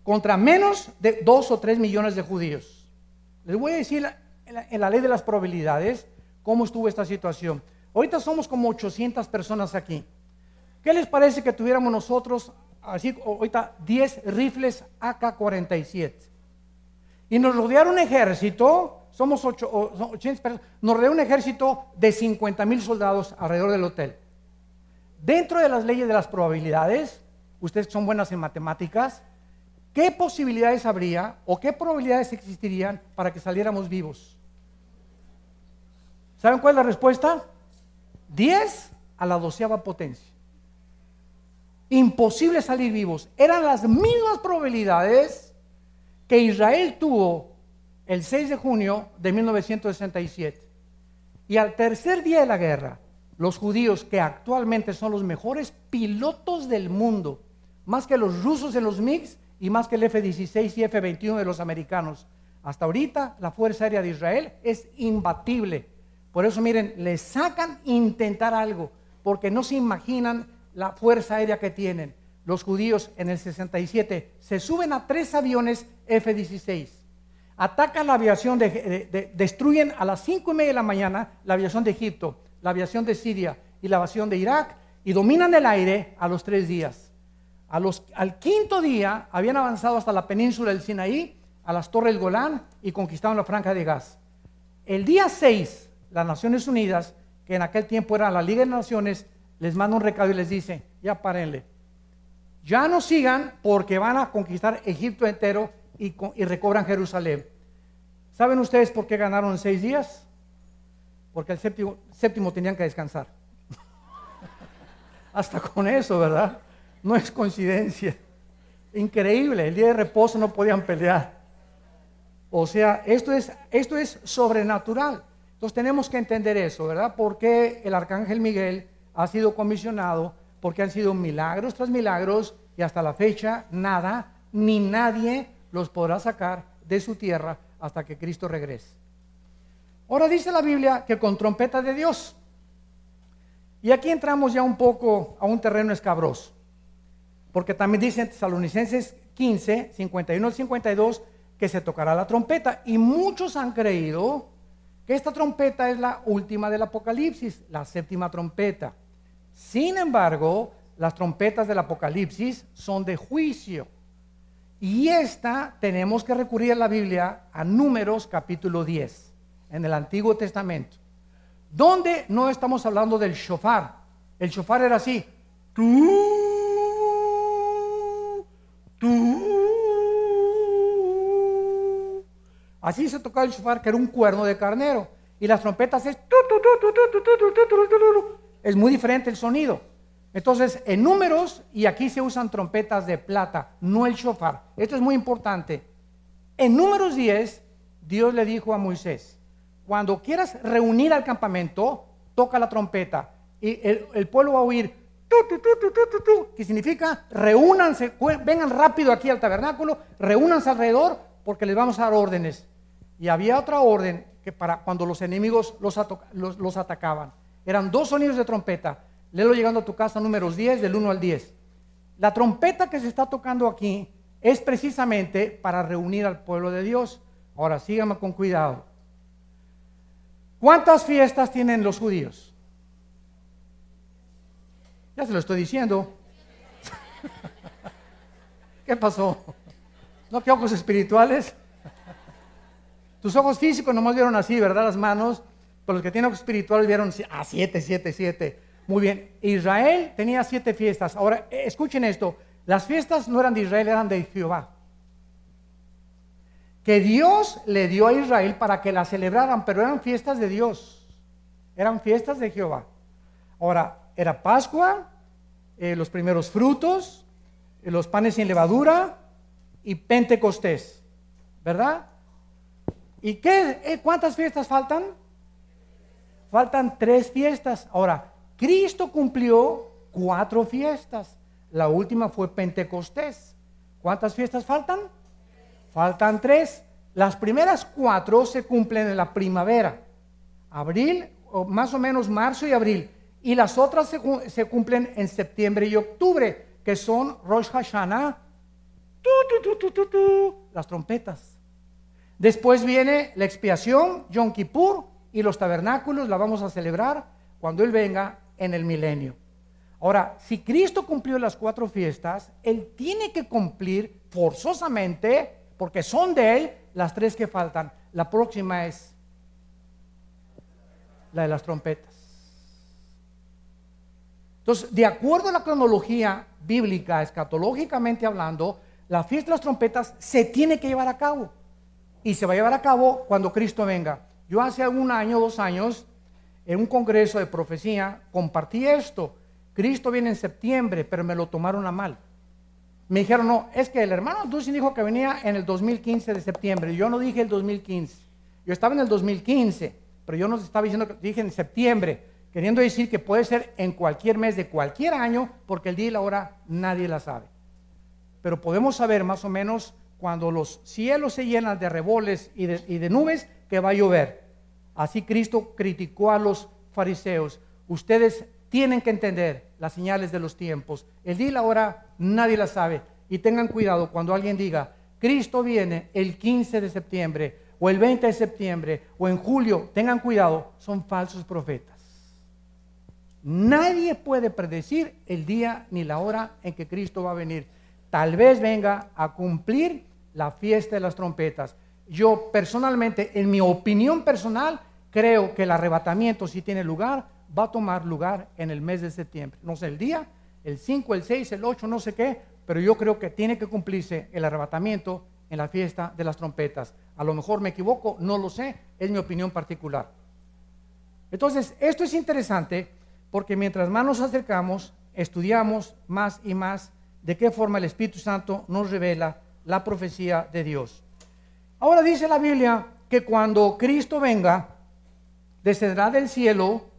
Speaker 1: contra menos de 2 o 3 millones de judíos. Les voy a decir en la ley de las probabilidades cómo estuvo esta situación. Ahorita somos como 800 personas aquí. ¿Qué les parece que tuviéramos nosotros así ahorita 10 rifles AK-47? Y nos rodea un ejército, somos 800 personas, nos rodea un ejército de 50,000 soldados alrededor del hotel. Dentro de las leyes de las probabilidades, ustedes son buenas en matemáticas, ¿qué posibilidades habría o qué probabilidades existirían para que saliéramos vivos? ¿Saben cuál es la respuesta? 10 a la 12ª potencia. Imposible salir vivos. Eran las mismas probabilidades que Israel tuvo el 6 de junio de 1967. Y al tercer día de la guerra, los judíos, que actualmente son los mejores pilotos del mundo, más que los rusos en los MiGs y más que el F-16 y F-21 de los americanos, hasta ahorita la Fuerza Aérea de Israel es imbatible. Por eso miren, le sacan intentar algo, porque no se imaginan la Fuerza Aérea que tienen. Los judíos en el 67 se suben a 3 aviones F-16, atacan la aviación, destruyen a las 5:30 de la mañana la aviación de Egipto, la aviación de Siria y la aviación de Irak, y dominan el aire a los 3 días. Al quinto día habían avanzado hasta la península del Sinaí, a las Torres del Golán, y conquistaron la Franja de Gaza. El día 6, las Naciones Unidas, que en aquel tiempo era la Liga de Naciones, les manda un recado y les dice: ya párenle, ya no sigan porque van a conquistar Egipto entero y recobran Jerusalén. ¿Saben ustedes por qué ganaron en 6 días? Porque el séptimo tenían que descansar. Hasta con eso, ¿verdad? No es coincidencia. Increíble, el día de reposo no podían pelear. O sea, esto es sobrenatural. Entonces tenemos que entender eso, ¿verdad? Porque el arcángel Miguel ha sido comisionado, porque han sido milagros tras milagros, y hasta la fecha nada ni nadie los podrá sacar de su tierra hasta que Cristo regrese. Ahora dice la Biblia que con trompeta de Dios. Y aquí entramos ya un poco a un terreno escabroso, porque también dice en Tesalonicenses 15, 51 al 52, que se tocará la trompeta, y muchos han creído que esta trompeta es la última del Apocalipsis, la 7ª trompeta. Sin embargo, las trompetas del Apocalipsis son de juicio, y esta tenemos que recurrir a la Biblia, a Números capítulo 10, en el Antiguo Testamento, donde no estamos hablando del shofar. El shofar era así, Tu. Así se tocaba el shofar, que era un cuerno de carnero. Y las trompetas es es muy diferente el sonido. Entonces, en Números, y aquí se usan trompetas de plata, no el shofar. Esto es muy importante. En Números 10, Dios le dijo a Moisés: cuando quieras reunir al campamento, toca la trompeta. Y el pueblo va a oír, que significa reúnanse, vengan rápido aquí al tabernáculo, reúnanse alrededor, porque les vamos a dar órdenes. Y había otra orden que para cuando los enemigos los atacaban. Eran 2 sonidos de trompeta. Léelo llegando a tu casa, Números 10, del 1 al 10. La trompeta que se está tocando aquí es precisamente para reunir al pueblo de Dios. Ahora, síganme con cuidado. ¿Cuántas fiestas tienen los judíos? Ya se lo estoy diciendo. ¿Qué pasó? ¿No que ojos espirituales? Tus ojos físicos nomás vieron así, ¿verdad? Las manos. Pero los que tienen ojos espirituales vieron 7, 7, 7. Muy bien. Israel tenía 7 fiestas. Ahora, escuchen esto. Las fiestas no eran de Israel, eran de Jehová. Que Dios le dio a Israel para que las celebraran, pero eran fiestas de Dios. Eran fiestas de Jehová. Ahora, era Pascua, los primeros frutos, los panes sin levadura y Pentecostés, ¿verdad? ¿Y cuántas fiestas faltan? Faltan 3 fiestas. Ahora, Cristo cumplió 4 fiestas. La última fue Pentecostés. ¿Cuántas fiestas faltan? Faltan 3. Las primeras 4 se cumplen en la primavera, abril, o más o menos marzo y abril. Y las otras se cumplen en septiembre y octubre, que son Rosh Hashanah, las trompetas. Después viene la expiación, Yom Kippur, y los tabernáculos la vamos a celebrar cuando Él venga en el milenio. Ahora, si Cristo cumplió las 4 fiestas, Él tiene que cumplir forzosamente, porque son de Él, las 3 que faltan. La próxima es la de las trompetas. Entonces, de acuerdo a la cronología bíblica, escatológicamente hablando, la fiesta de las trompetas se tiene que llevar a cabo. Y se va a llevar a cabo cuando Cristo venga. Yo hace 1 año, 2 años, en un congreso de profecía, compartí esto. Cristo viene en septiembre, pero me lo tomaron a mal. Me dijeron, no, es que el hermano Dusin dijo que venía en el 2015 de septiembre. Yo no dije el 2015. Yo estaba en el 2015, pero yo no estaba diciendo que dije en septiembre, queriendo decir que puede ser en cualquier mes de cualquier año, porque el día y la hora nadie la sabe. Pero podemos saber más o menos cuando los cielos se llenan de arreboles y de nubes, que va a llover. Así Cristo criticó a los fariseos. Ustedes tienen que entender las señales de los tiempos. El día y la hora nadie la sabe. Y tengan cuidado cuando alguien diga, Cristo viene el 15 de septiembre, o el 20 de septiembre, o en julio. Tengan cuidado, son falsos profetas. Nadie puede predecir el día ni la hora en que Cristo va a venir. Tal vez venga a cumplir la fiesta de las trompetas. Yo personalmente, en mi opinión personal, creo que el arrebatamiento, si tiene lugar, va a tomar lugar en el mes de septiembre. No sé el día, el 5, el 6, el 8, no sé qué, pero yo creo que tiene que cumplirse el arrebatamiento en la fiesta de las trompetas. A lo mejor me equivoco, no lo sé, es mi opinión particular. Entonces, esto es interesante porque mientras más nos acercamos, estudiamos más y más de qué forma el Espíritu Santo nos revela la profecía de Dios. Ahora dice la Biblia que cuando Cristo venga, descenderá del cielo,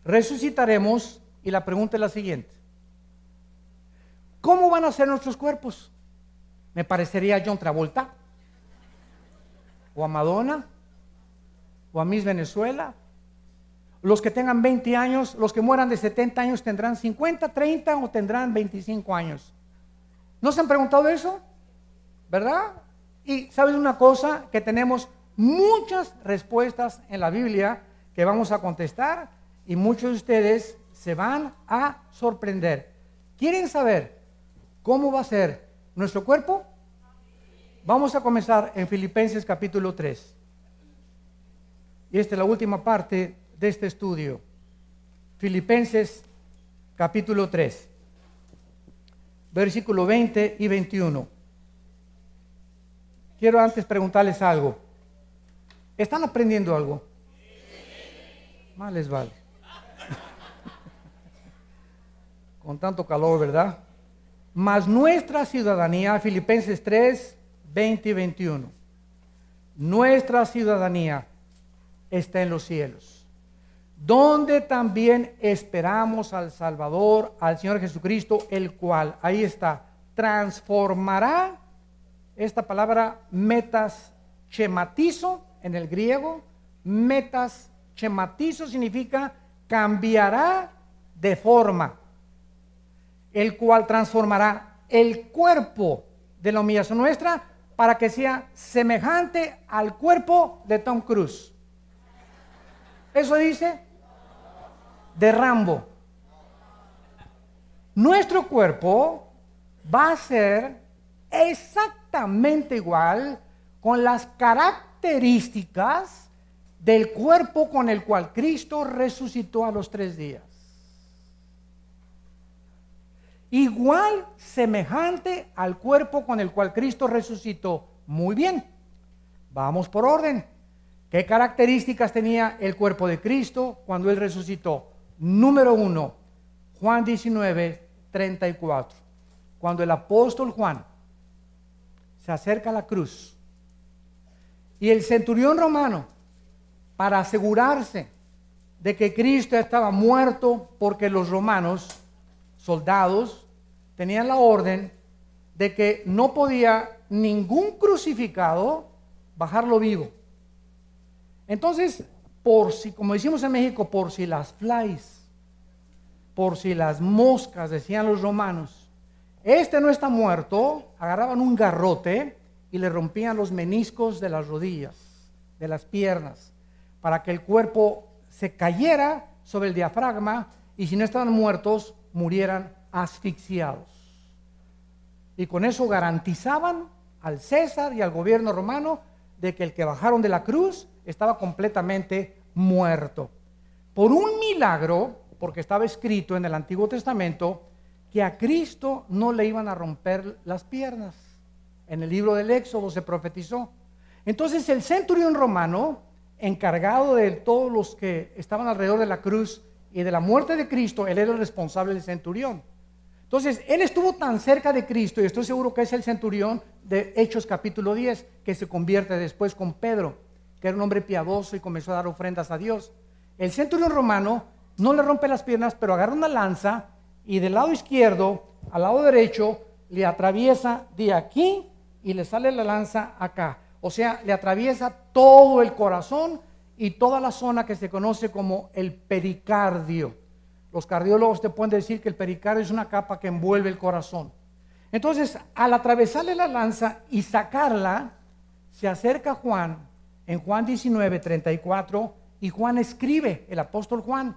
Speaker 1: resucitaremos, y la pregunta es la siguiente: ¿cómo van a ser nuestros cuerpos? Me parecería a John Travolta, o a Madonna, o a Miss Venezuela. Los que tengan 20 años, los que mueran de 70 años tendrán 50, 30 o tendrán 25 años. ¿No se han preguntado eso? ¿Verdad? Y ¿sabes una cosa? Que tenemos muchas respuestas en la Biblia que vamos a contestar, y muchos de ustedes se van a sorprender. ¿Quieren saber cómo va a ser nuestro cuerpo? Vamos a comenzar en Filipenses capítulo 3. Y esta es la última parte de este estudio. Filipenses capítulo 3. versículo 20 y 21. Quiero antes preguntarles algo. ¿Están aprendiendo algo? Más les vale. Con tanto calor, ¿verdad? Mas nuestra ciudadanía, Filipenses 3, 20 y 21. Nuestra ciudadanía está en los cielos, donde también esperamos al Salvador, al Señor Jesucristo, el cual, ahí está, transformará, esta palabra metas schematizo en el griego, metas schematizo significa cambiará de forma, el cual transformará el cuerpo de la humillación nuestra para que sea semejante al cuerpo de Tom Cruise. ¿Eso dice? De Rambo. Nuestro cuerpo va a ser exactamente igual con las características del cuerpo con el cual Cristo resucitó a los 3 días. Igual, semejante al cuerpo con el cual Cristo resucitó. Muy bien, vamos por orden. ¿Qué características tenía el cuerpo de Cristo cuando Él resucitó? Número 1, Juan 19, 34. Cuando el apóstol Juan se acerca a la cruz y el centurión romano, para asegurarse de que Cristo estaba muerto, porque los romanos, soldados, tenían la orden de que no podía ningún crucificado bajarlo vivo. Entonces, por si, como decimos en México, por si las flies, por si las moscas, decían los romanos, este no está muerto, agarraban un garrote y le rompían los meniscos de las rodillas, de las piernas, para que el cuerpo se cayera sobre el diafragma y si no estaban muertos, murieran asfixiados. Y con eso garantizaban al César y al gobierno romano de que el que bajaron de la cruz estaba completamente muerto. Por un milagro, porque estaba escrito en el Antiguo Testamento que a Cristo no le iban a romper las piernas. En el libro del Éxodo se profetizó. Entonces el centurión romano, encargado de todos los que estaban alrededor de la cruz y de la muerte de Cristo, él era el responsable del centurión. Entonces, él estuvo tan cerca de Cristo, y estoy seguro que es el centurión de Hechos capítulo 10, que se convierte después con Pedro, que era un hombre piadoso y comenzó a dar ofrendas a Dios. El centurión romano no le rompe las piernas, pero agarra una lanza y del lado izquierdo al lado derecho le atraviesa de aquí y le sale la lanza acá. O sea, le atraviesa todo el corazón y toda la zona que se conoce como el pericardio. Los cardiólogos te pueden decir que el pericardio es una capa que envuelve el corazón. Entonces, al atravesarle la lanza y sacarla, se acerca Juan, en Juan 19, 34, y Juan escribe, el apóstol Juan,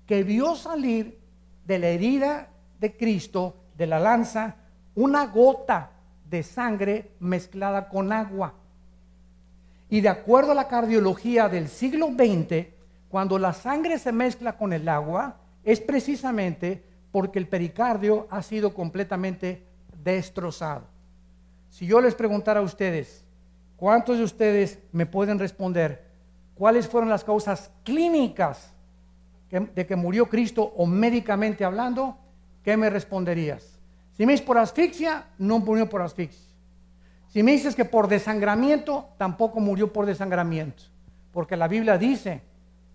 Speaker 1: que vio salir de la herida de Cristo, de la lanza, una gota de sangre mezclada con agua. Y de acuerdo a la cardiología del siglo XX, cuando la sangre se mezcla con el agua, es precisamente porque el pericardio ha sido completamente destrozado. Si yo les preguntara a ustedes, ¿cuántos de ustedes me pueden responder cuáles fueron las causas clínicas de que murió Cristo o médicamente hablando? ¿Qué me responderías? Si me dices por asfixia, no murió por asfixia. Si me dices que por desangramiento, tampoco murió por desangramiento, porque la Biblia dice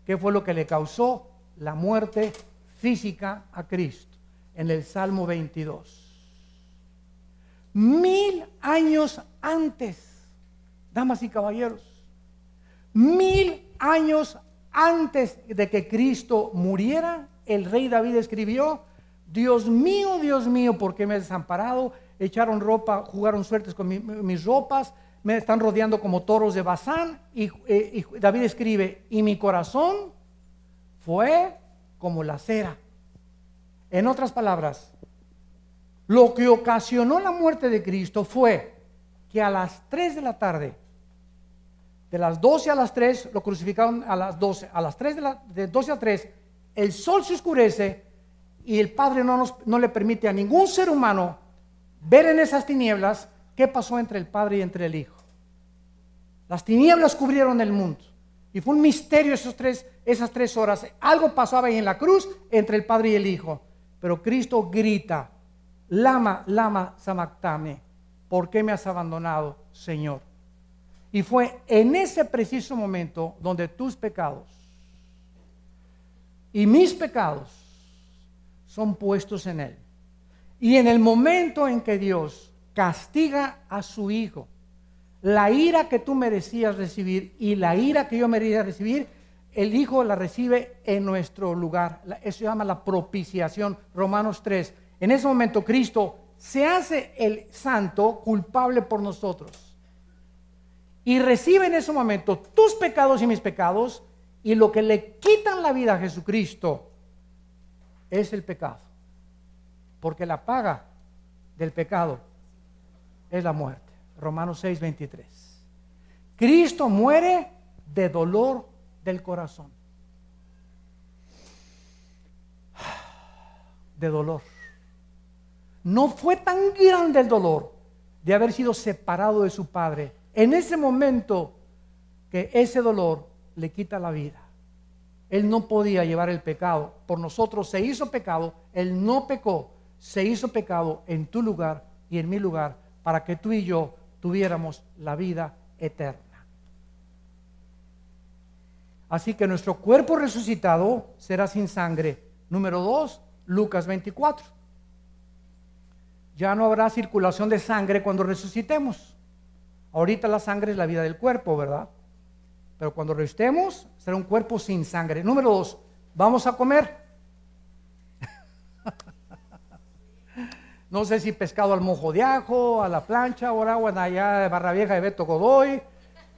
Speaker 1: que fue lo que le causó la muerte física a Cristo en el Salmo 22. 1000 años antes, damas y caballeros, 1000 años antes de que Cristo muriera, el rey David escribió: Dios mío, ¿por qué me has desamparado? Echaron ropa, jugaron suertes con mis ropas, me están rodeando como toros de Basán. Y David escribe: y mi corazón fue como la cera. En otras palabras, lo que ocasionó la muerte de Cristo fue que a las 3 de la tarde, de las 12 a las 3, lo crucificaron a las 12, a las 3 de 12 a 3, el sol se oscurece y el Padre no le permite a ningún ser humano ver en esas tinieblas qué pasó entre el Padre y entre el Hijo. Las tinieblas cubrieron el mundo y fue un misterio esas 3 horas. Algo pasaba ahí en la cruz entre el Padre y el Hijo, pero Cristo grita: lama, lama sabactani, ¿por qué me has abandonado, Señor? Y fue en ese preciso momento donde tus pecados y mis pecados son puestos en Él. Y en el momento en que Dios castiga a su Hijo, la ira que tú merecías recibir y la ira que yo merecía recibir, el Hijo la recibe en nuestro lugar. Eso se llama la propiciación, Romanos 3. En ese momento Cristo se hace el santo culpable por nosotros y recibe en ese momento tus pecados y mis pecados, y lo que le quitan la vida a Jesucristo es el pecado, porque la paga del pecado es la muerte. Romanos 6:23. Cristo muere de dolor del corazón, de dolor. No fue tan grande el dolor de haber sido separado de su Padre en ese momento, que ese dolor le quita la vida. Él no podía llevar el pecado por nosotros, se hizo pecado. Él no pecó, se hizo pecado en tu lugar y en mi lugar, para que tú y yo tuviéramos la vida eterna. Así que nuestro cuerpo resucitado será sin sangre. Número 2, Lucas 24. Ya no habrá circulación de sangre cuando resucitemos. Ahorita la sangre es la vida del cuerpo, ¿verdad? Pero cuando resucitemos será un cuerpo sin sangre. Número 2, vamos a comer. No sé si pescado al mojo de ajo, a la plancha, ahora o allá de Barra Vieja de Beto Godoy,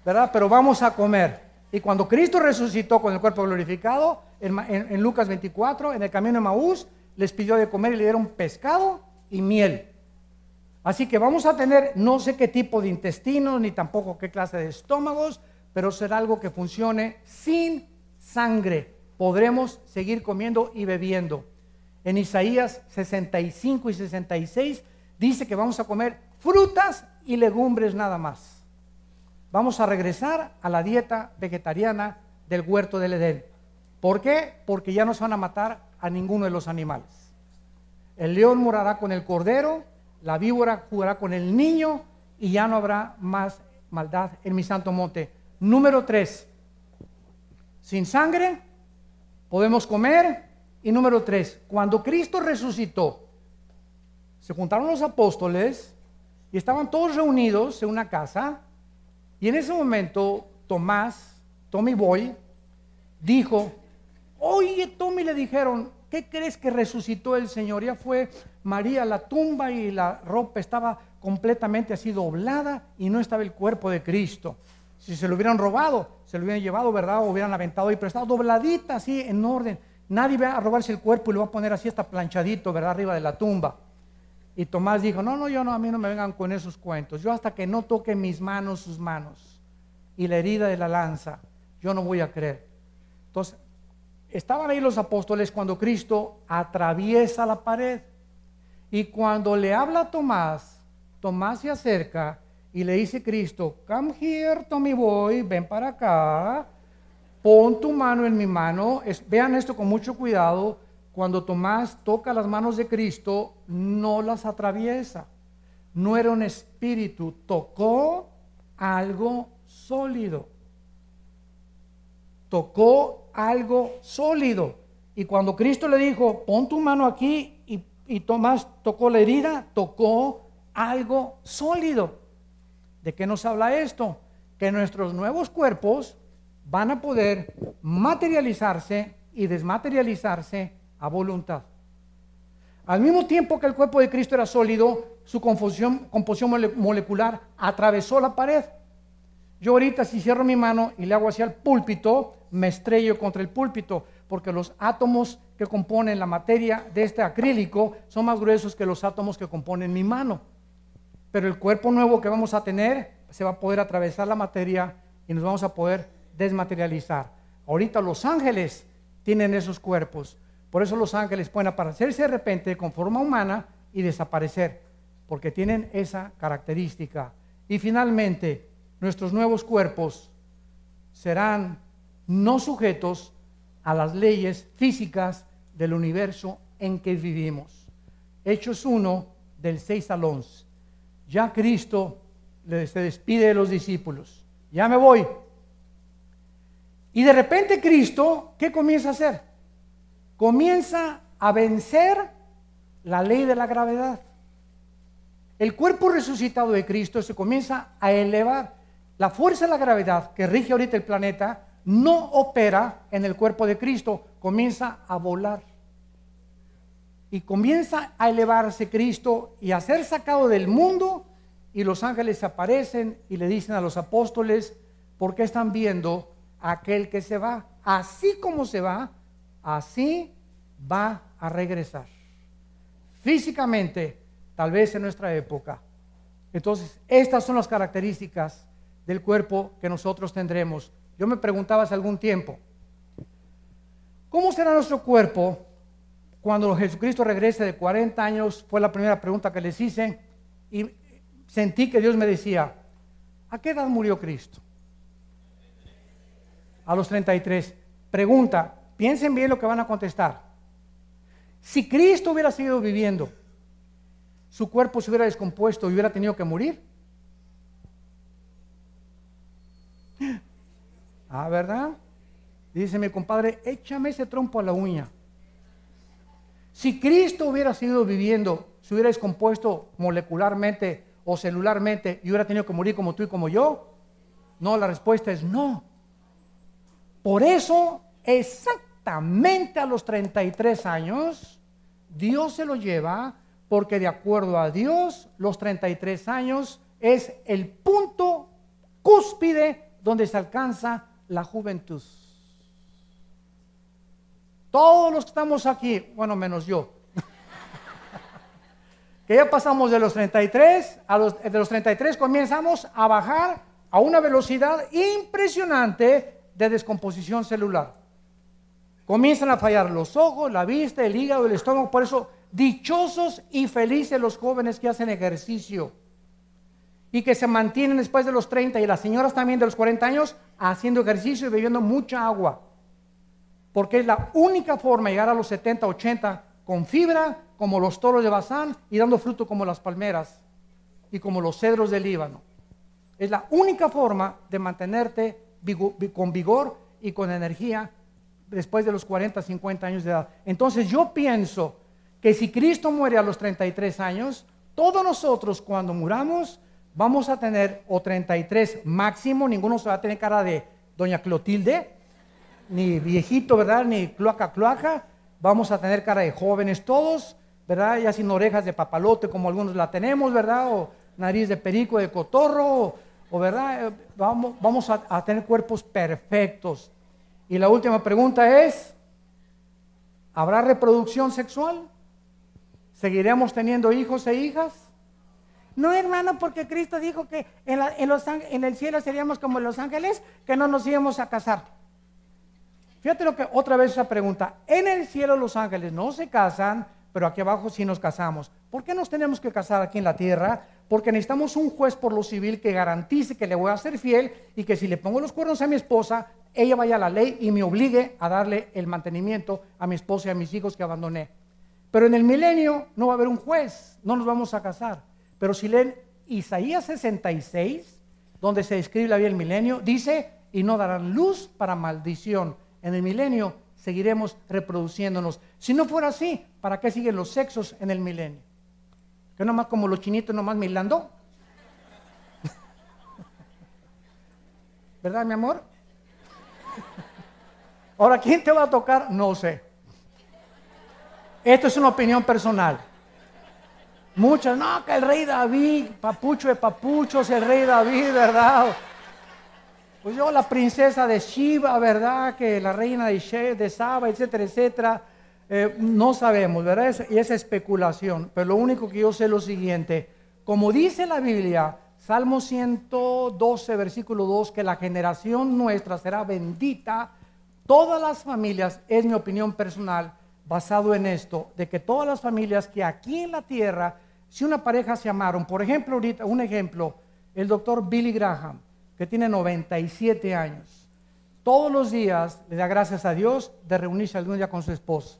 Speaker 1: ¿verdad? Pero vamos a comer. Y cuando Cristo resucitó con el cuerpo glorificado, en Lucas 24, en el camino de Emaús, les pidió de comer y le dieron pescado y miel. Así que vamos a tener no sé qué tipo de intestinos, ni tampoco qué clase de estómagos, pero será algo que funcione sin sangre. Podremos seguir comiendo y bebiendo. En Isaías 65 y 66 dice que vamos a comer frutas y legumbres nada más. Vamos a regresar a la dieta vegetariana del huerto del Edén. ¿Por qué? Porque ya no se van a matar a ninguno de los animales. El león morará con el cordero, la víbora jugará con el niño, y ya no habrá más maldad en mi santo monte. Número 3, sin sangre podemos comer. Y número 3, cuando Cristo resucitó, se juntaron los apóstoles y estaban todos reunidos en una casa, y en ese momento Tommy Boy, dijo: oye, Tommy, le dijeron, ¿qué crees que resucitó el Señor? Ya fue María a la tumba y la ropa estaba completamente así doblada y no estaba el cuerpo de Cristo. Si se lo hubieran robado, se lo hubieran llevado, ¿verdad? O hubieran aventado ahí, pero estaba dobladita así en orden. Nadie va a robarse el cuerpo y lo va a poner así hasta planchadito, ¿verdad? Arriba de la tumba. Y Tomás dijo: no, yo no, a mí no me vengan con esos cuentos. Yo hasta que no toque mis manos, sus manos, y la herida de la lanza, yo no voy a creer. Entonces, estaban ahí los apóstoles cuando Cristo atraviesa la pared. Y cuando le habla a Tomás, Tomás se acerca y le dice Cristo: come here, Tommy Boy, ven para acá, pon tu mano en mi mano. Vean esto con mucho cuidado. Cuando Tomás toca las manos de Cristo, no las atraviesa. No era un espíritu, tocó algo sólido. Tocó algo sólido. Y cuando Cristo le dijo: pon tu mano aquí, y Tomás tocó la herida, tocó algo sólido. ¿De qué nos habla esto? Que nuestros nuevos cuerpos van a poder materializarse y desmaterializarse a voluntad. Al mismo tiempo que el cuerpo de Cristo era sólido, su composición molecular atravesó la pared. Yo ahorita, si cierro mi mano y le hago hacia el púlpito, me estrello contra el púlpito, porque los átomos que componen la materia de este acrílico son más gruesos que los átomos que componen mi mano. Pero el cuerpo nuevo que vamos a tener se va a poder atravesar la materia y nos vamos a poder desmaterializar. Ahorita los ángeles tienen esos cuerpos. Por eso los ángeles pueden aparecerse de repente con forma humana y desaparecer. porque tienen esa característica. Y finalmente, nuestros nuevos cuerpos serán no sujetos a las leyes físicas del universo en que vivimos. Hechos 1, del 6 al 11. Ya Cristo se despide de los discípulos. Ya me voy. Y de repente Cristo, ¿qué comienza a hacer? Comienza a vencer la ley de la gravedad. El cuerpo resucitado de Cristo se comienza a elevar. La fuerza de la gravedad que rige ahorita el planeta no opera en el cuerpo de Cristo, comienza a volar. Y comienza a elevarse Cristo y a ser sacado del mundo, y los ángeles aparecen y le dicen a los apóstoles, ¿por qué están viendo a aquel que se va? Así como se va, así va a regresar. Físicamente, tal vez en nuestra época. Entonces, estas son las características del cuerpo que nosotros tendremos. Yo me preguntaba hace algún tiempo, ¿cómo será nuestro cuerpo cuando Jesucristo regrese de 40 años? Fue la primera pregunta que les hice y sentí que Dios me decía, ¿a qué edad murió Cristo? A los 33. Pregunta, piensen bien lo que van a contestar. Si Cristo hubiera seguido viviendo, ¿su cuerpo se hubiera descompuesto y hubiera tenido que morir? Ah, ¿verdad? Dice mi compadre, échame ese trompo a la uña. Si Cristo hubiera seguido viviendo, se hubiera descompuesto molecularmente o celularmente y hubiera tenido que morir como tú y como yo. No, la respuesta es no. Por eso, exactamente a los 33 años, Dios se lo lleva, porque de acuerdo a Dios, los 33 años es el punto cúspide donde se alcanza la juventud. Todos los que estamos aquí, bueno, menos yo, que ya pasamos de los 33, de los 33 comenzamos a bajar a una velocidad impresionante de descomposición celular. Comienzan a fallar los ojos, la vista, el hígado, el estómago. Por eso, dichosos y felices los jóvenes que hacen ejercicio y que se mantienen después de los 30, y las señoras también de los 40 años haciendo ejercicio y bebiendo mucha agua, porque es la única forma de llegar a los 70, 80 con fibra como los toros de Bazán y dando fruto como las palmeras y como los cedros del Líbano. Es la única forma de mantenerte con vigor y con energía después de los 40, 50 años de edad. Entonces yo pienso que si Cristo muere a los 33 años, todos nosotros cuando muramos vamos a tener o 33 máximo, ninguno se va a tener cara de doña Clotilde, ni viejito, ¿verdad? Ni cloaca, vamos a tener cara de jóvenes todos, ¿verdad? Ya sin orejas de papalote como algunos la tenemos, ¿verdad? O nariz de perico, de cotorro, o ¿verdad? Vamos a tener cuerpos perfectos. Y la última pregunta es, ¿habrá reproducción sexual? ¿Seguiremos teniendo hijos e hijas? No, hermano, porque Cristo dijo que en el cielo seríamos como los ángeles, que no nos íbamos a casar. Fíjate lo que otra vez esa pregunta. En el cielo los ángeles no se casan, pero aquí abajo sí nos casamos. ¿Por qué nos tenemos que casar aquí en la tierra? Porque necesitamos un juez por lo civil que garantice que le voy a ser fiel y que si le pongo los cuernos a mi esposa, ella vaya a la ley y me obligue a darle el mantenimiento a mi esposa y a mis hijos que abandoné. Pero en el milenio no va a haber un juez, no nos vamos a casar. Pero si leen Isaías 66, donde se describe la vida del milenio, dice, y no darán luz para maldición. En el milenio seguiremos reproduciéndonos. Si no fuera así, ¿para qué siguen los sexos en el milenio? ¿Que nomás como los chinitos nomás milando? ¿Verdad, mi amor? Ahora, ¿quién te va a tocar? No sé. Esto es una opinión personal. Muchas, no, que el rey David, papucho de papuchos, el rey David, ¿verdad? Pues yo, la princesa de Shiva, ¿verdad? Que la reina de Saba, etcétera, etcétera. No sabemos, ¿verdad? Y es especulación. Pero lo único que yo sé es lo siguiente. Como dice la Biblia, Salmo 112, versículo 2, que la generación nuestra será bendita. Todas las familias, es mi opinión personal, basado en esto, de que todas las familias que aquí en la tierra Si una pareja se amaron, por ejemplo, ahorita, un ejemplo, el doctor Billy Graham, que tiene 97 años, todos los días le da gracias a Dios de reunirse algún día con su esposa,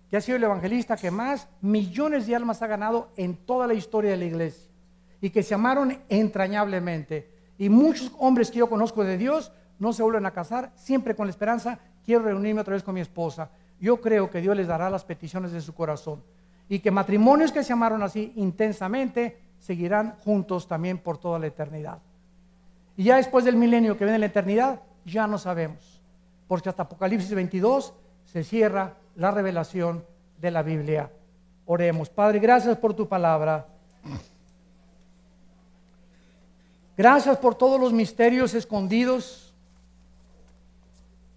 Speaker 1: que ha sido el evangelista que más millones de almas ha ganado en toda la historia de la iglesia, y que se amaron entrañablemente. Y muchos hombres que yo conozco de Dios no se vuelven a casar, siempre con la esperanza, quiero reunirme otra vez con mi esposa. Yo creo que Dios les dará las peticiones de su corazón, y que matrimonios que se amaron así intensamente seguirán juntos también por toda la eternidad. Y ya después del milenio que viene la eternidad, ya no sabemos, porque hasta Apocalipsis 22 se cierra la revelación de la Biblia. Oremos. Padre, gracias por tu palabra. Gracias por todos los misterios escondidos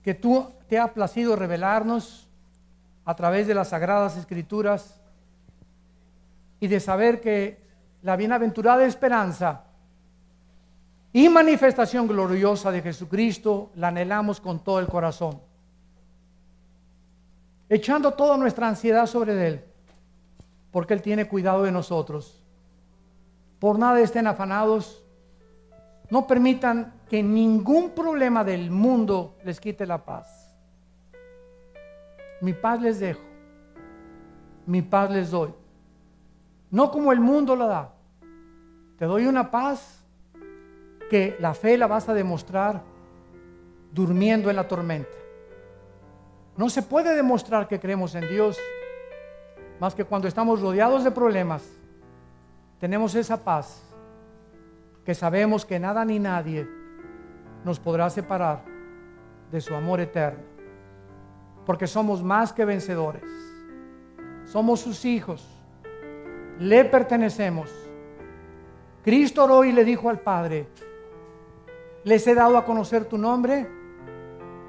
Speaker 1: que tú te has placido revelarnos a través de las Sagradas Escrituras, y de saber que la bienaventurada esperanza y manifestación gloriosa de Jesucristo la anhelamos con todo el corazón, echando toda nuestra ansiedad sobre Él, porque Él tiene cuidado de nosotros. Por nada estén afanados, no permitan que ningún problema del mundo les quite la paz. Mi paz les dejo, mi paz les doy, no como el mundo la da. Te doy una paz que la fe la vas a demostrar durmiendo en la tormenta. No se puede demostrar que creemos en Dios más que cuando estamos rodeados de problemas. Tenemos esa paz que sabemos que nada ni nadie nos podrá separar de su amor eterno, porque somos más que vencedores, somos sus hijos, le pertenecemos. Cristo oró y le dijo al Padre: les he dado a conocer tu nombre,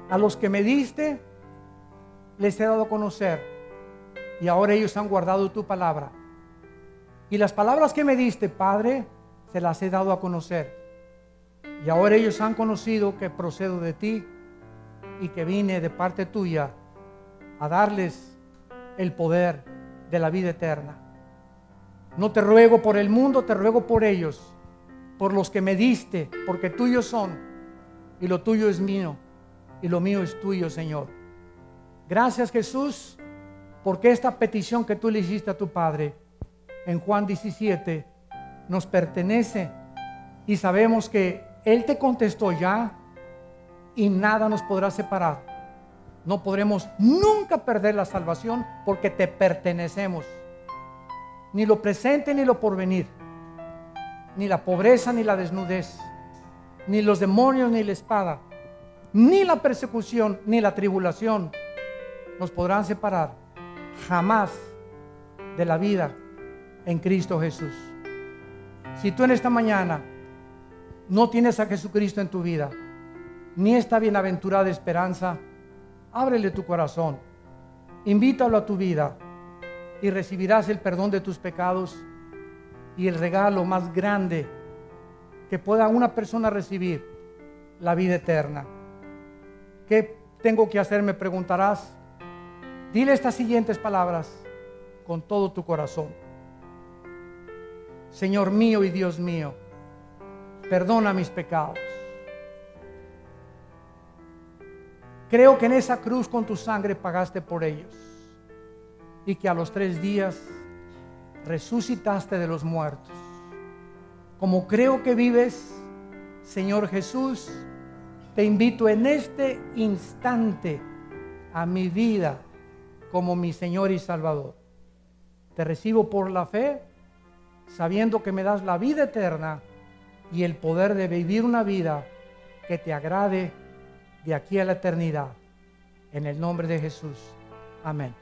Speaker 1: a los que me diste les he dado a conocer, y ahora ellos han guardado tu palabra, y las palabras que me diste, Padre, se las he dado a conocer, y ahora ellos han conocido que procedo de ti y que vine de parte tuya a darles el poder de la vida eterna. No te ruego por el mundo, te ruego por ellos, por los que me diste, porque tuyos son, y lo tuyo es mío, y lo mío es tuyo, Señor. Gracias, Jesús, porque esta petición que tú le hiciste a tu Padre en Juan 17 nos pertenece, y sabemos que Él te contestó ya, y nada nos podrá separar. No podremos nunca perder la salvación, porque te pertenecemos. Ni lo presente ni lo porvenir, ni la pobreza ni la desnudez, ni los demonios ni la espada, ni la persecución ni la tribulación nos podrán separar jamás de la vida en Cristo Jesús. Si tú en esta mañana no tienes a Jesucristo en tu vida, ni esta bienaventurada esperanza, ábrele tu corazón, invítalo a tu vida, y recibirás el perdón de tus pecados y el regalo más grande que pueda una persona recibir, la vida eterna. ¿Qué tengo que hacer?, me preguntarás. Dile estas siguientes palabras con todo tu corazón: Señor mío y Dios mío, perdona mis pecados. Creo que en esa cruz con tu sangre pagaste por ellos, y que a los 3 días resucitaste de los muertos. Como creo que vives, Señor Jesús, te invito en este instante a mi vida como mi Señor y Salvador. Te recibo por la fe, sabiendo que me das la vida eterna y el poder de vivir una vida que te agrade de aquí a la eternidad. En el nombre de Jesús. Amén.